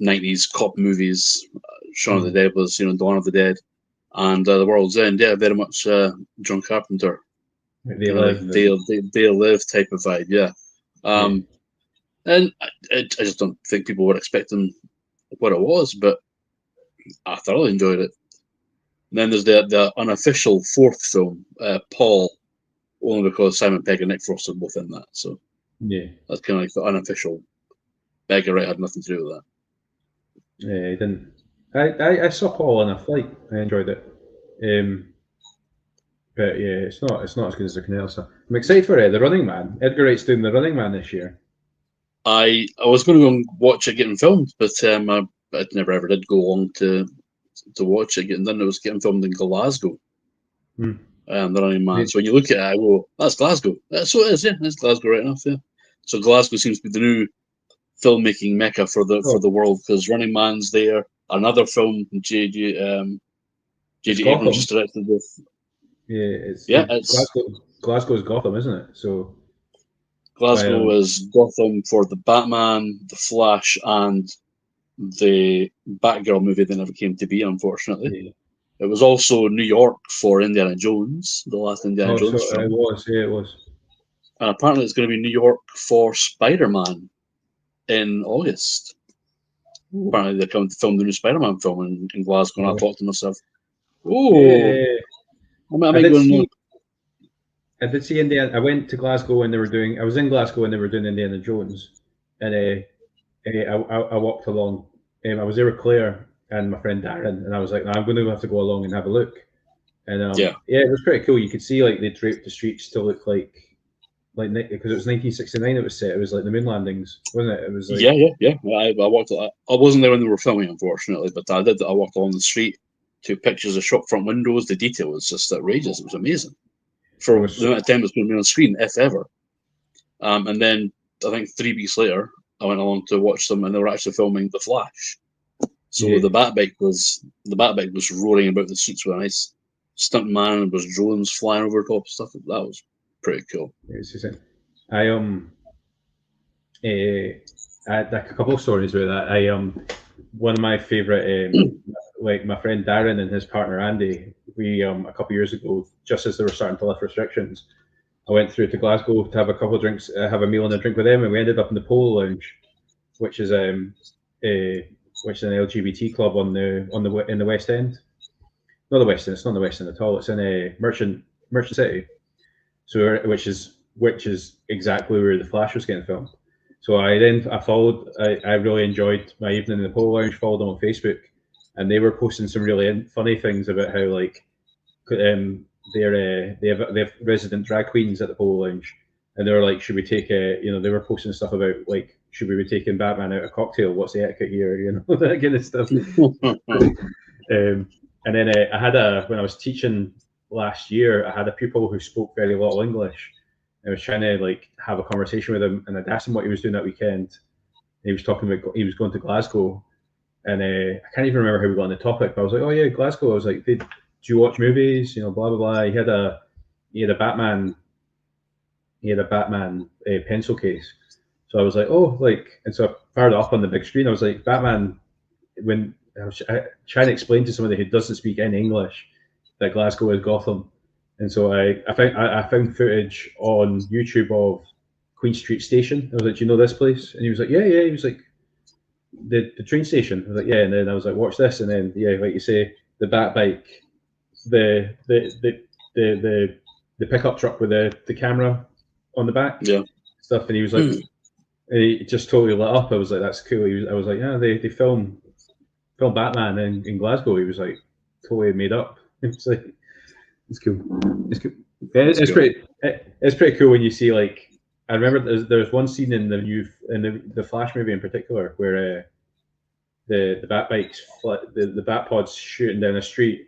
B: 90s cop movies. Shaun of the Dead was, you know, Dawn of the Dead, and The World's End, yeah, very much John Carpenter.
A: They live
B: type of vibe, yeah. And I just don't think people were expecting what it was, but I thoroughly enjoyed it. And then there's the unofficial 4th film, Paul, only because Simon Pegg and Nick Frost are both in that. So
A: yeah,
B: that's kind of like the unofficial. Edgar Wright had nothing to do with that.
A: Yeah, he didn't. I saw Paul on a flight. I enjoyed it. But yeah, it's not as good as the Cornetto stuff. I'm excited for it. The Running Man. Edgar Wright's doing The Running Man this year.
B: I was going to go and watch it getting filmed, but I never ever did go along to watch it getting done. It was getting filmed in Glasgow. The Running Man. So when you look at it, I go, that's Glasgow. So it is, yeah. It's Glasgow right enough, yeah. So Glasgow seems to be the new filmmaking mecca for the world, because Running Man's there. Another film J.J. Abrams just directed with.
A: Yeah, it's Glasgow's Gotham, isn't it? So
B: Glasgow is Gotham for the Batman, the Flash, and the Batgirl movie that never came to be, unfortunately. Yeah. It was also New York for Indiana Jones, the last Indiana Jones film.
A: It was.
B: And apparently it's going to be New York for Spider-Man in August. Ooh. Apparently they're coming to film the new Spider-Man film in Glasgow, and I thought to myself,
A: I did see Indiana. I went to Glasgow when they were doing. I was in Glasgow when they were doing Indiana Jones, and I walked along. I was there with Claire and my friend Darren, and I was like, I'm going to have to go along and have a look. And it was pretty cool. You could see like they draped the streets to look like like because it was 1969. It was set. It was like the moon landings, wasn't it? It was like
B: yeah. I walked. I wasn't there when they were filming, unfortunately, but I did. I walked along the street, took pictures of shop front windows. The detail was just outrageous. It was amazing for
A: was,
B: the amount of time it's been on screen, if ever. And then I think 3 weeks later, I went along to watch them, and they were actually filming The Flash. So
A: yeah.
B: the Batbike was roaring about the streets with a nice stunt man, and was drones flying over top and stuff. That was pretty cool.
A: I had a couple of stories about that. One of my favorite, like my friend Darren and his partner Andy, we a couple of years ago, just as they were starting to lift restrictions, I went through to Glasgow to have a couple of drinks, have a meal and a drink with them, and we ended up in the Polo Lounge, which is an LGBT club in the West End. Not the West End. It's not the West End at all. It's in a Merchant City, so which is exactly where the Flash was getting filmed. So I really enjoyed my evening in the Polo Lounge. Followed them on Facebook, and they were posting some really funny things about how like they have resident drag queens at the Polo Lounge, and they were like, should we take they were posting stuff about like, should we be taking Batman out a cocktail? What's the etiquette here? That kind of stuff. And then I had when I was teaching last year, I had a pupil who spoke very little English. I was trying to like have a conversation with him, and I'd asked him what he was doing that weekend. And he was talking about he was going to Glasgow, and I can't even remember how we got on the topic. But I was like, "Oh yeah, Glasgow." I was like, "Do you watch movies?" Blah blah blah. He had a Batman. He had a Batman pencil case. So I was like, "Oh, like," and so I fired it up on the big screen. I was like, "Batman." When I was trying to explain to somebody who doesn't speak any English that Glasgow is Gotham. And so I found footage on YouTube of Queen Street Station. I was like, "Do you know this place?" And he was like, "Yeah." He was like, the train station. I was like, "Yeah." And then I was like, "Watch this." And then like you say, the Batbike, the pickup truck with the camera on the back, stuff. And he was like, and he just totally lit up. I was like, "That's cool." I was like, "Yeah, they film Batman in Glasgow." He was like, totally made up. It's like, it's cool. It's cool. It's pretty cool when you see like, I remember there's one scene in the Flash movie in particular where the Batpod's shooting down a street,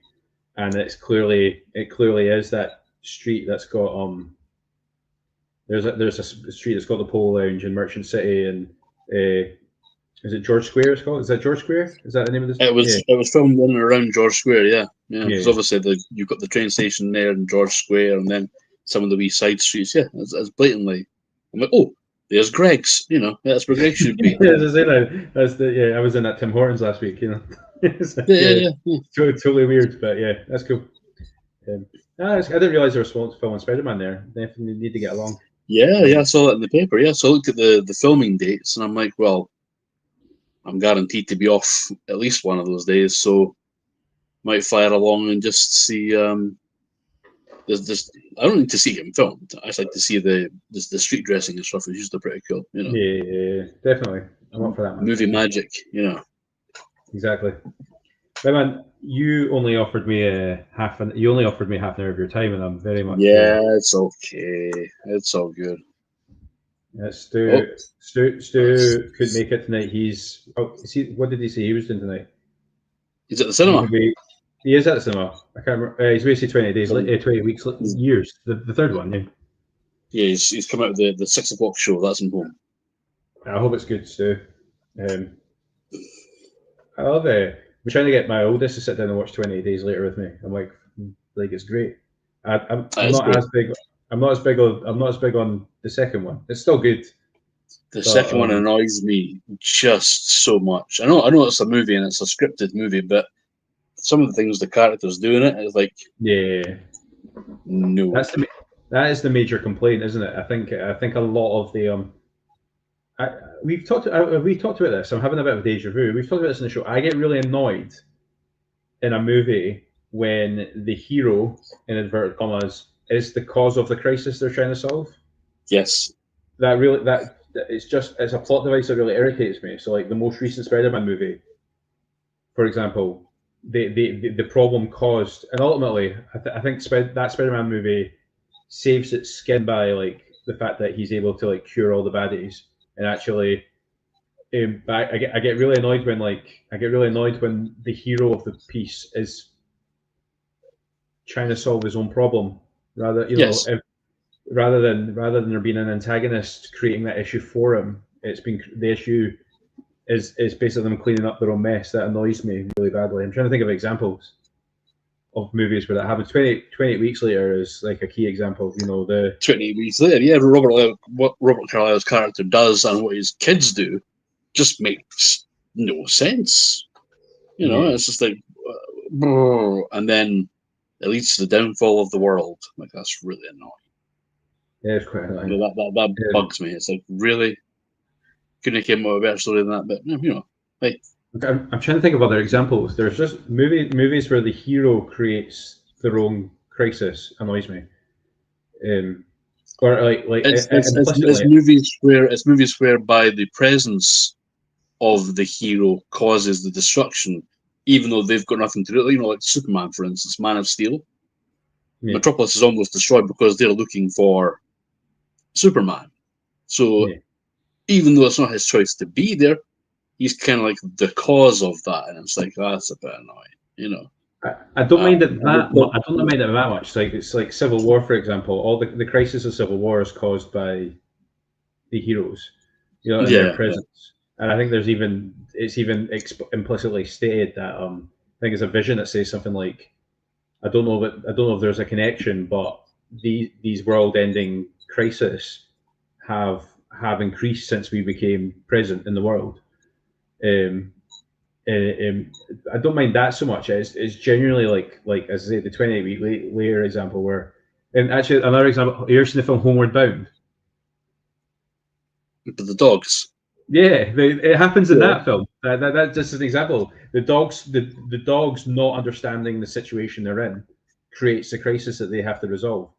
A: and it clearly is that street that's got there's a street that's got the Polo Lounge in Merchant City, and is it George Square? It's called. Is that George Square? Is that the name of this?
B: It was filmed in and around George Square. Yeah. Because obviously you've got the train station there in George Square, and then some of the wee side streets. Yeah, it's blatantly. I'm like, oh, there's Greg's. That's where Greg should be.
A: I was in that Tim Hortons last week. Totally weird, but yeah, that's cool. I didn't realize there was filming Spider-Man there. Definitely need to get along.
B: Yeah, I saw that in the paper. Yeah, so I looked at the filming dates, and I'm like, well, I'm guaranteed to be off at least one of those days, so might fire along and just see. I don't need to see him filmed. I just like to see the street dressing and stuff. It's usually pretty cool,
A: Yeah, definitely. I'm up for that, man.
B: Movie magic,
A: Exactly. But man, you only offered me half an hour of your time, and I'm very much.
B: Yeah, it's okay. It's all good.
A: Stu couldn't make it tonight. What did he say he was doing tonight?
B: He's at the cinema.
A: He is at the cinema. I can't remember. He's basically 20 days, 20 weeks, years. The third one, yeah.
B: Yeah, he's come out with the 6 o'clock show. That's in home.
A: I hope it's good, Stu. I love it. I'm trying to get my oldest to sit down and watch 20 Days Later with me. I'm like it's great. I'm not as big on the second one. It's still good.
B: The second one annoys me just so much. I know it's a movie and it's a scripted movie, but some of the things the characters do in it is like, no.
A: That is the major complaint, isn't it? I think a lot of the we've talked about this. I'm having a bit of deja vu. We've talked about this in the show. I get really annoyed in a movie when the hero, in inverted commas, is the cause of the crisis they're trying to solve.
B: Yes.
A: It's a plot device that really irritates me. So like the most recent Spider-Man movie, for example, the problem caused, and ultimately I think that Spider-Man movie saves its skin by like the fact that he's able to like cure all the baddies and actually. I get really annoyed when the hero of the piece is trying to solve his own problem rather
B: Yes.
A: rather than there being an antagonist creating that issue for him. It's been the issue is basically them cleaning up their own mess. That annoys me really badly. I'm trying to think of examples of movies where that happens. 28 Weeks Later is like a key example. The
B: 28 Weeks Later, yeah, what Robert Carlyle's character does and what his kids do just makes no sense. It's just like, and then it leads to the downfall of the world. Like, that's really annoying.
A: Yeah, it's quite annoying.
B: That bugs me. It's like, really? Couldn't have came up with a better story than that, but like,
A: I'm trying to think of other examples. There's just movies where the hero creates their own crisis annoys me. Or like
B: it's movies whereby the presence of the hero causes the destruction, even though they've got nothing to do. Like Superman, for instance, Man of Steel. Yeah. Metropolis is almost destroyed because they're looking for Superman. So even though it's not his choice to be there, he's kind of like the cause of that, and it's like, that's a bit annoying,
A: I don't mind it that much. I don't mind it that much. It's like Civil War, for example. All the crisis of Civil War is caused by the heroes, and their presence. And I think it's even implicitly stated that I think it's a vision that says something like, I don't know if there's a connection, but these world-ending crises have increased since we became present in the world. I don't mind that so much. It's genuinely like as I say, the 28 week later example where, and actually another example. You're seeing the film Homeward Bound.
B: But the dogs.
A: Yeah, it happens in that film. That's just an example. The dogs not understanding the situation they're in creates a crisis that they have to resolve.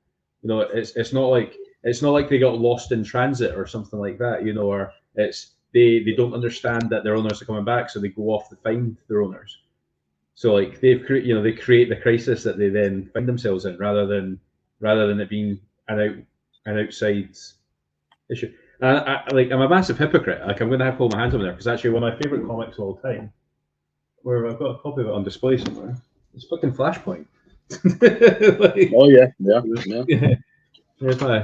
A: It's not like they got lost in transit or something like that. Or it's they don't understand that their owners are coming back, so they go off to find their owners. So like they create the crisis that they then find themselves in, rather than it being an outside issue. I'm a massive hypocrite. Like, I'm going to have to hold my hands up there because actually one of my favorite comics of all time, where I've got a copy of it on display somewhere, it's fucking Flashpoint.
B: Oh yeah.
A: There's my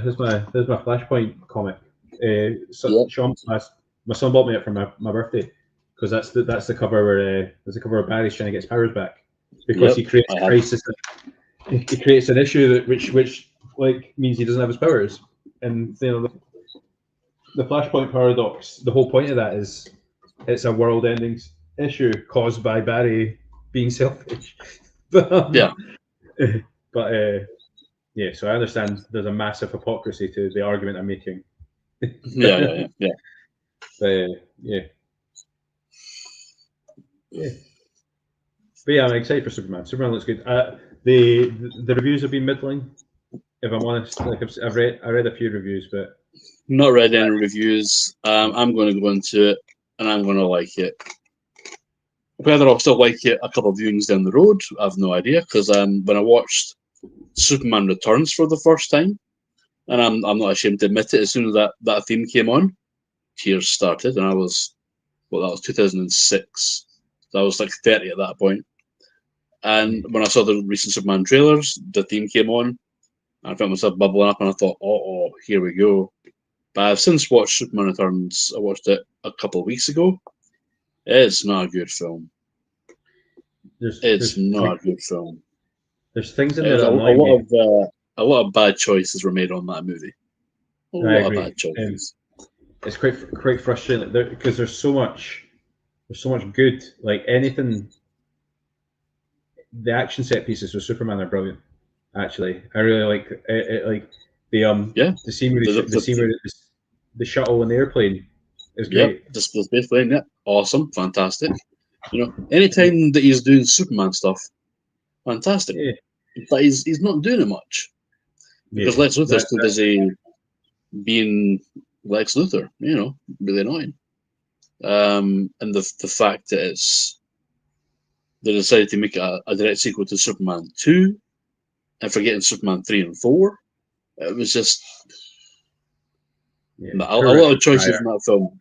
A: Flashpoint comic. Sean, my son bought me it for my birthday because that's the cover where there's the cover of Barry's trying to get his powers back because he creates a crisis. He creates an issue that which like means he doesn't have his powers, and the Flashpoint paradox. The whole point of that is it's a world-ending issue caused by Barry being selfish. But so I understand there's a massive hypocrisy to the argument I'm making.
B: Yeah.
A: But yeah, I'm excited for Superman. Superman looks good. The reviews have been middling, if I'm honest. Like I read a few reviews, but
B: not read any reviews. I'm going to go into it and I'm going to like it. Whether I'll still like it a couple of viewings down the road, I have no idea. Because when I watched Superman Returns for the first time, and I'm not ashamed to admit it, as soon as that theme came on, tears started, and that was 2006. So I was like 30 at that point. And when I saw the recent Superman trailers, the theme came on, and I felt myself bubbling up, and I thought, oh, here we go. But I've since watched Superman Returns. I watched it a couple of weeks ago. It's not a good film. It's not a good film.
A: There's things in there that annoy me.
B: A lot of bad choices were made on that movie. A lot of bad choices.
A: It's quite frustrating because there's so much good. Like anything, the action set pieces with Superman are brilliant. Actually, I really like it. Like the scene where the shuttle and the airplane is great.
B: Yeah, the space plane. Yeah, awesome, fantastic. Anytime that he's doing Superman stuff, fantastic. Yeah. But he's not doing it much because Lex Luthor's too busy being Lex Luthor. Really annoying. And the fact that they decided to make a direct sequel to Superman 2 and forgetting Superman 3 and 4, it was just
A: Yeah,
B: A lot of choices in that film.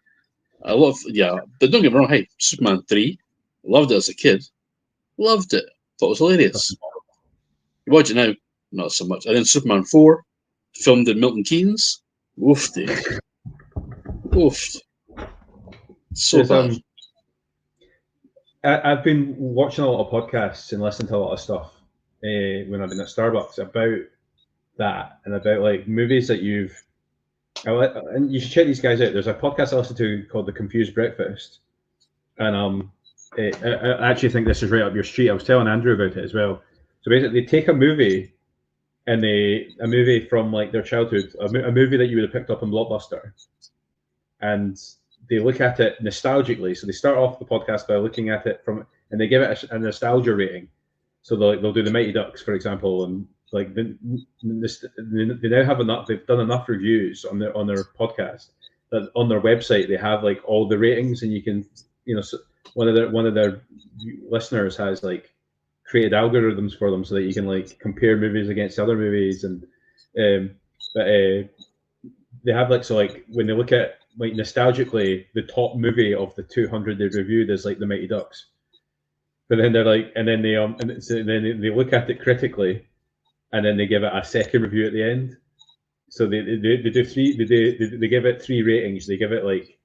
B: But don't get me wrong. Hey, Superman 3, loved it as a kid. Loved it. Thought it was hilarious. You watch it now, not so much. And then Superman 4, filmed in Milton Keynes. Oofed it. Oofed. So bad.
A: I've been watching a lot of podcasts and listening to a lot of stuff when I've been at Starbucks about that and about like movies that and you should check these guys out. There's a podcast I listen to called The Confused Breakfast, and I actually think this is right up your street. I was telling Andrew about it as well. So basically, they take a movie a movie from like their childhood, a movie that you would have picked up in Blockbuster, and they look at it nostalgically. So they start off the podcast by looking at it and they give it a nostalgia rating. So they'll do the Mighty Ducks, for example, and like they now have enough. They've done enough reviews on their podcast that on their website they have like all the ratings, and you can, one of their listeners has like created algorithms for them so that you can like compare movies against other movies, and they have like, so like when they look at like nostalgically the top movie of the 200 they've reviewed is like the Mighty Ducks, but then they're like, and then they look at it critically, and then they give it a second review at the end. So they give it 3 ratings. They give it like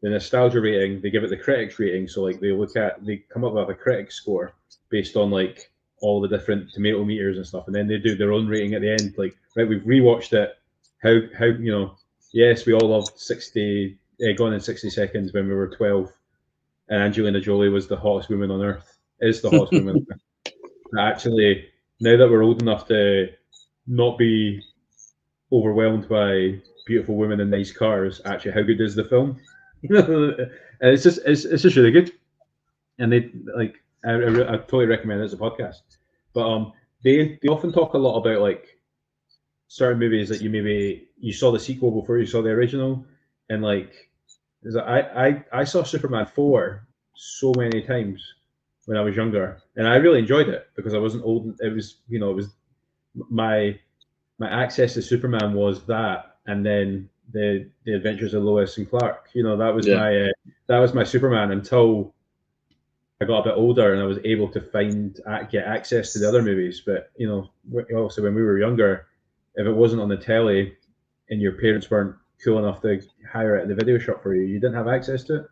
A: the nostalgia rating, they give it the critics rating. So like they come up with a critic score based on like all the different tomato meters and stuff, and then they do their own rating at the end. Like, right, we've rewatched it. How yes, we all loved Gone in 60 Seconds when we were 12, and Angelina Jolie was the hottest woman on earth. Is the hottest woman. Actually, now that we're old enough to not be overwhelmed by beautiful women in nice cars, actually, how good is the film? And it's just really good. And they like, I totally recommend it as a podcast. But they often talk a lot about like certain movies that you saw the sequel before you saw the original, and like, I saw Superman 4 so many times when I was younger, and I really enjoyed it because I wasn't old. It was my access to Superman was that, and then the Adventures of Lois and Clark. That was my Superman until I got a bit older and I was able to get access to the other movies. But also when we were younger, if it wasn't on the telly and your parents weren't cool enough to hire it at the video shop for you, you didn't have access to it.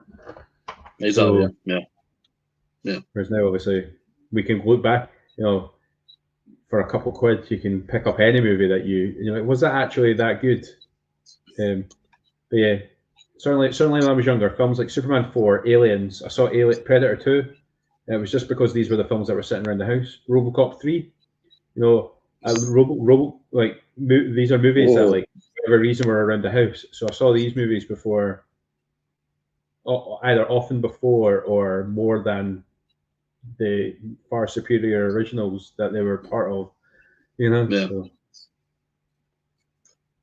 B: Exactly. So, yeah.
A: Whereas now, obviously, we can look back. For a couple quid, you can pick up any movie that was that actually that good? But yeah, certainly when I was younger, films like Superman 4, Aliens, I saw Predator 2. And it was just because these were the films that were sitting around the house. RoboCop 3, these are movies that like for whatever reason were around the house. So I saw these movies before, either often before or more than the far superior originals that they were part of.
B: Yeah.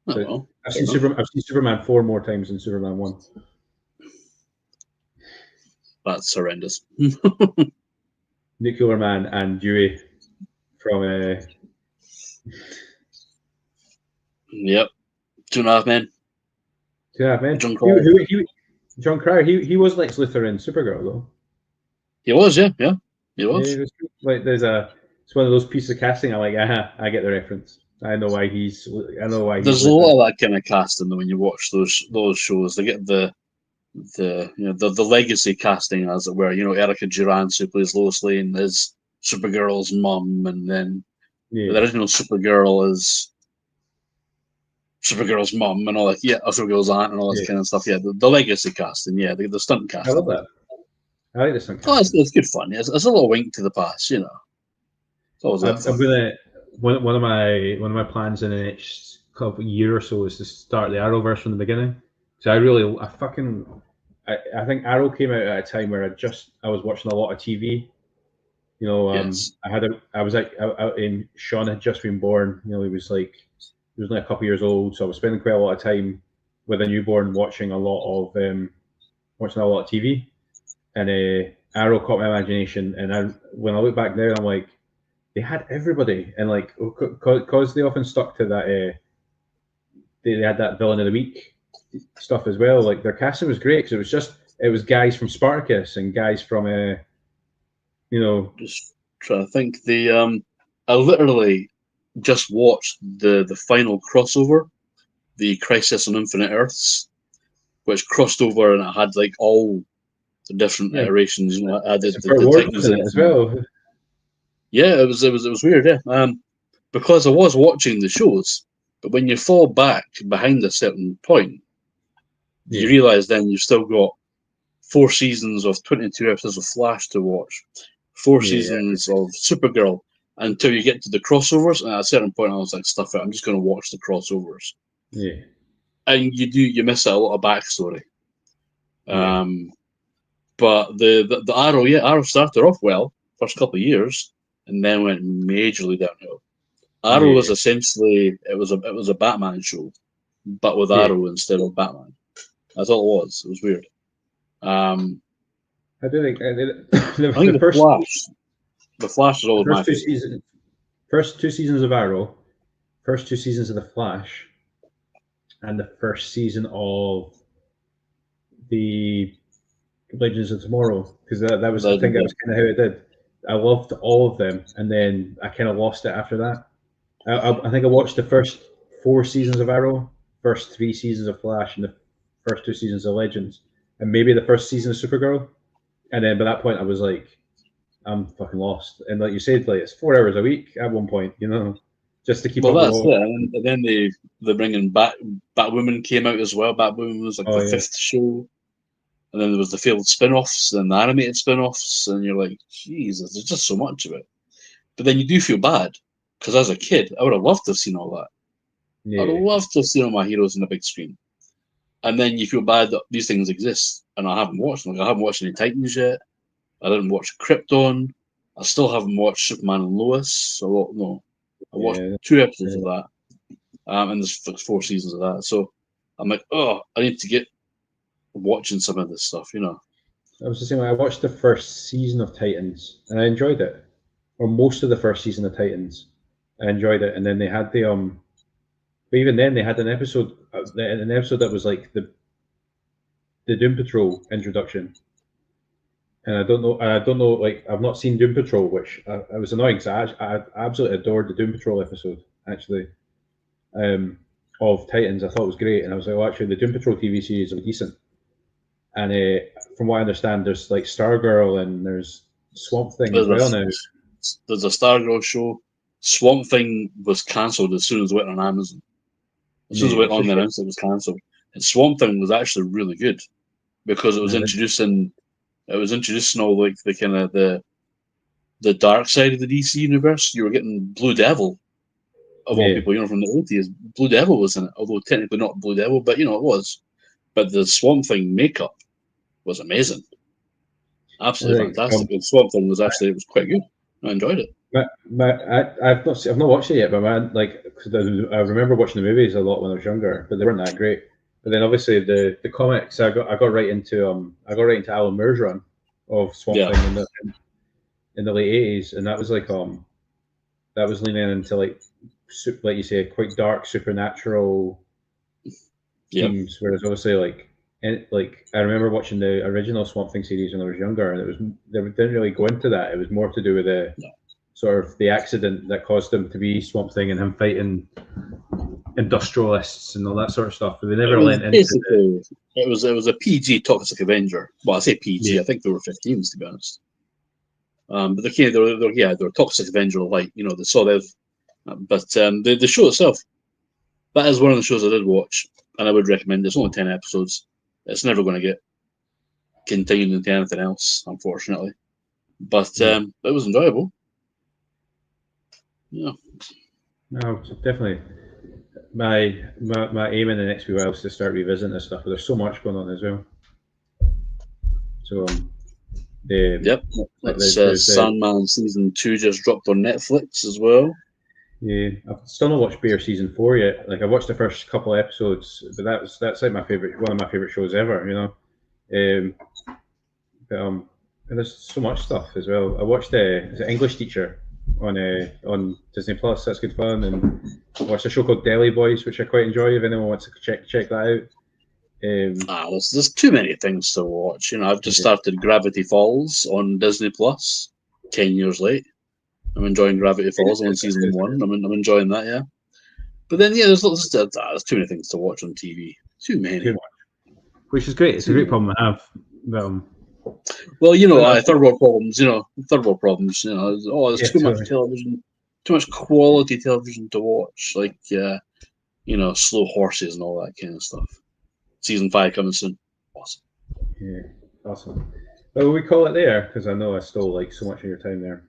A: So I've seen Superman 4 more times than Superman 1.
B: That's horrendous.
A: Nuclear Man and Dewey from
B: Yep. 2.5 Men.
A: 2.5 Men. John Cryer. He was Lex Luthor in Supergirl though.
B: He was, yeah. He was.
A: Yeah, like it's one of those pieces of casting. I'm like, I get the reference. I know why he's. There's
B: a lot of that kind of casting though when you watch those shows. They get the legacy casting, as it were. Erica Durance, who plays Lois Lane, is Supergirl's mum, and then the original Supergirl is Supergirl's mum, and all that. Yeah, Supergirl's aunt, and all that kind of stuff. Yeah, the legacy casting. Yeah, the stunt casting.
A: I love that. I like the stunt
B: casting. It's good fun. It's a little wink to the past, It's always
A: I'm gonna one of my plans in the next couple year or so is to start the Arrowverse from the beginning. So I think Arrow came out at a time where I was watching a lot of TV.
B: Yes.
A: Sean had just been born. He was only a couple years old, so I was spending quite a lot of time with a newborn watching a lot of TV. And Arrow caught my imagination. And when I look back now, I'm like, they had everybody, and because they often stuck to that. They had that villain of the week. stuff as well. Like their casting was great because it was guys from Spartacus and guys from
B: Just trying to think. I literally just watched the final crossover, the Crisis on Infinite Earths, which crossed over and it had like all the different iterations. You know, it had the Titans in it
A: as well.
B: Yeah, it was weird. Yeah, because I was watching the shows, but when you fall back behind a certain point, you realize then you've still got 4 seasons of 22 episodes of Flash to watch, 4 seasons of Supergirl, until you get to the crossovers. And at a certain point, I was like, "Stuff it! I'm just going to watch the crossovers."
A: Yeah,
B: and you miss out a lot of backstory. But the Arrow, Arrow started off well first couple of years, and then went majorly downhill. Arrow was essentially it was a Batman show, but with Arrow instead of Batman. That's all it was. It was weird.
A: I do think
B: the Flash is always my favorite.
A: First 2 seasons of Arrow, first 2 seasons of the Flash, and the first season of the Legends of Tomorrow, because that was I think that was kind of how it did. I loved all of them, and then I kind of lost it after that. I think I watched the first 4 seasons of Arrow, first 3 seasons of Flash, and the first 2 seasons of Legends, and maybe the first season of Supergirl. And then by that point, I was like, I'm fucking lost. And like you said, like it's 4 hours a week at one point, just to keep up.
B: Well, that's it. And then they bring in Batwoman came out as well. Batwoman was like the 5th show. And then there was the failed spin-offs and the animated spin-offs, and you're like, Jesus, there's just so much of it. But then you do feel bad, because as a kid, I would have loved to have seen all that. I would have loved to have seen all my heroes on the big screen. And then you feel bad that these things exist, and I haven't watched them. Like, I haven't watched any Titans yet. I didn't watch Krypton. I still haven't watched Superman and Lois. I watched 2 episodes of that, and there's 4 seasons of that. So I'm like, I need to get watching some of this stuff,
A: I was the same way. I watched the first season of Titans and I enjoyed it, or most of the first season of Titans. I enjoyed it, and then they had but even then they had an episode that was like the Doom Patrol introduction, and I don't know. Like I've not seen Doom Patrol, which I was annoying because I absolutely adored the Doom Patrol episode actually. Of Titans, I thought it was great, and I was like, actually, the Doom Patrol TV series was decent. And from what I understand, there's like Stargirl and there's Swamp Thing as well now.
B: There's a Stargirl show. Swamp Thing was cancelled as soon as it went on Amazon. As soon as it went on, they announced it was cancelled. And Swamp Thing was actually really good because it was introducing all like the kind of the dark side of the DC universe. You were getting Blue Devil of all people, from the 80s. Blue Devil was in it, although technically not Blue Devil, but it was. But the Swamp Thing makeup was amazing, absolutely fantastic. And Swamp Thing was quite good. I enjoyed it.
A: I've not watched it yet, but I remember watching the movies a lot when I was younger, but they weren't that great. But then obviously the comics, I got right into Alan Moore's run of Swamp Thing in the late 80s, and that was like that was leaning into like you say, quite dark supernatural themes, whereas obviously I remember watching the original Swamp Thing series when I was younger, and they didn't really go into that. It was more to do with the sort of the accident that caused him to be Swamp Thing and him fighting industrialists and all that sort of stuff. But they never went into
B: it was a PG Toxic Avenger. Well, I say PG. I think they were 15s to be honest. But they were Toxic Avenger like they saw that. But the show itself, that is one of the shows I did watch, and I would recommend. It's only 10 episodes. It's never going to get continued into anything else, unfortunately. But it was enjoyable. Yeah.
A: No, definitely. My aim in the next few while is to start revisiting this stuff, but there's so much going on as well. So
B: Sandman season 2 just dropped on Netflix as well.
A: Yeah, I've still not watched Bear season 4 yet. Like I watched the first couple of episodes, but that's like one of my favorite shows ever. And there's so much stuff as well. I watched the English Teacher on Disney Plus. That's good fun. And I watched a show called Deli Boys, which I quite enjoy. If anyone wants to check that out,
B: There's too many things to watch. I've just started Gravity Falls on Disney Plus. 10 years late. I'm enjoying Gravity Falls. I'm on season 1. I'm enjoying that. Yeah. But then there's too many things to watch on TV. Too many.
A: Which is great. It's a great problem to have.
B: Well, third world problems. There's too much television, too much quality television to watch. Like Slow Horses and all that kind of stuff. Season 5 coming soon. Awesome.
A: Yeah, awesome. Well, we call it there because I know I stole like so much of your time there.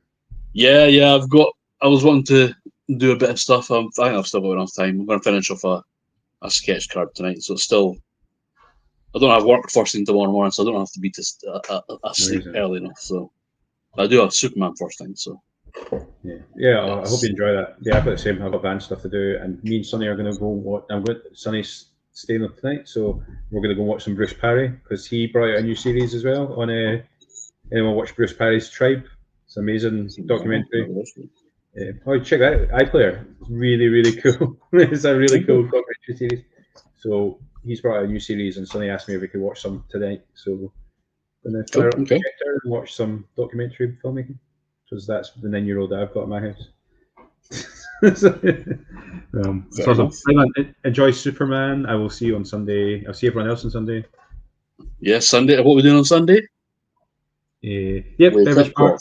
B: Yeah. I was wanting to do a bit of stuff. I think I've still got enough time. I'm going to finish off a sketch card tonight, so it's still. I don't have work first thing tomorrow morning, so I don't have to be asleep early enough. So I do have Superman first thing. So
A: yeah. I hope you enjoy that. Yeah, I've got the same. I've got band stuff to do, and me and Sonny are going to go. Sonny's staying up tonight, so we're going to go watch some Bruce Parry because he brought out a new series as well. Anyone watch Bruce Parry's Tribe? It's an amazing documentary. Check that out. iPlayer. It's really, really cool. It's a really cool documentary series. So he's brought out a new series, and Sonny asked me if we could watch some tonight. So I'm going to fire up the projector and watch some documentary filmmaking, because that's the 9-year-old that I've got in my house. Enjoy Superman. I will see you on Sunday. I'll see everyone else on Sunday.
B: Yes, Sunday. What are we doing on Sunday?
A: Beveridge Park.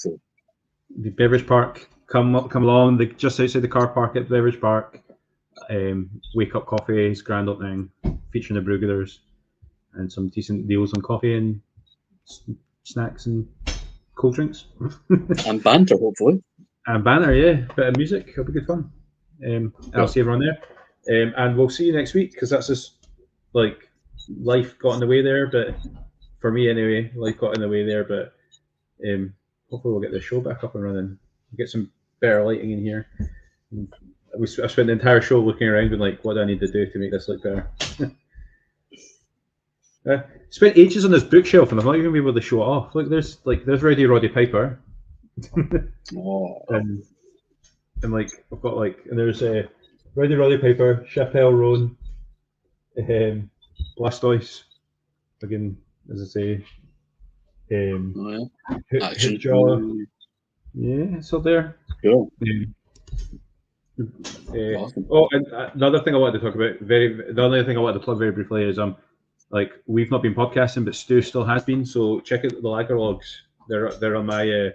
A: The Beveridge Park. Come along. Just outside the car park at Beveridge Park. Wake Up Coffee's grand opening, featuring the Brewgooders, and some decent deals on coffee and snacks and cold drinks.
B: And banter, hopefully.
A: And banter, yeah. Bit of music. It'll be good fun. I'll see everyone there. And we'll see you next week, because that's just like life got in the way there. But for me anyway, life got in the way there. But hopefully we'll get the show back up and running. Get some better lighting in here. I spent the entire show looking around and like, what do I need to do to make this look better? Spent ages on this bookshelf and I've not even been able to show it off. Look, there's Ready Roddy Piper. and like I've got and there's Ready Roddy Piper, Chappelle Roan, Blastoise, again, as I say,
B: Action
A: Jaw. Yeah, it's up there.
B: Cool.
A: Awesome. Oh, and another thing I wanted to talk about, the only thing I wanted to plug very briefly is we've not been podcasting, but Stu still has been. So check out the Lager Logs. They're on my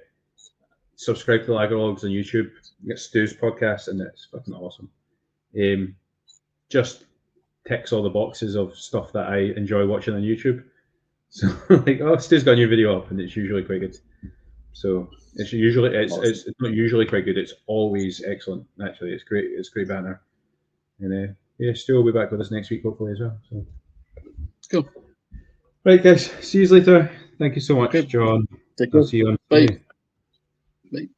A: subscribe to the Lager Logs on YouTube. You get Stu's podcast, and it's fucking awesome. Just ticks all the boxes of stuff that I enjoy watching on YouTube. So Stu's got a new video up, and it's usually quite good. So it's not usually quite good. It's always excellent. Actually, it's great. It's great banner. And Stu will be back with us next week, hopefully as well. So
B: cool.
A: Right, guys. See you later. Thank you so much, John.
B: Take care.
A: I'll see you on
B: Bye. Bye.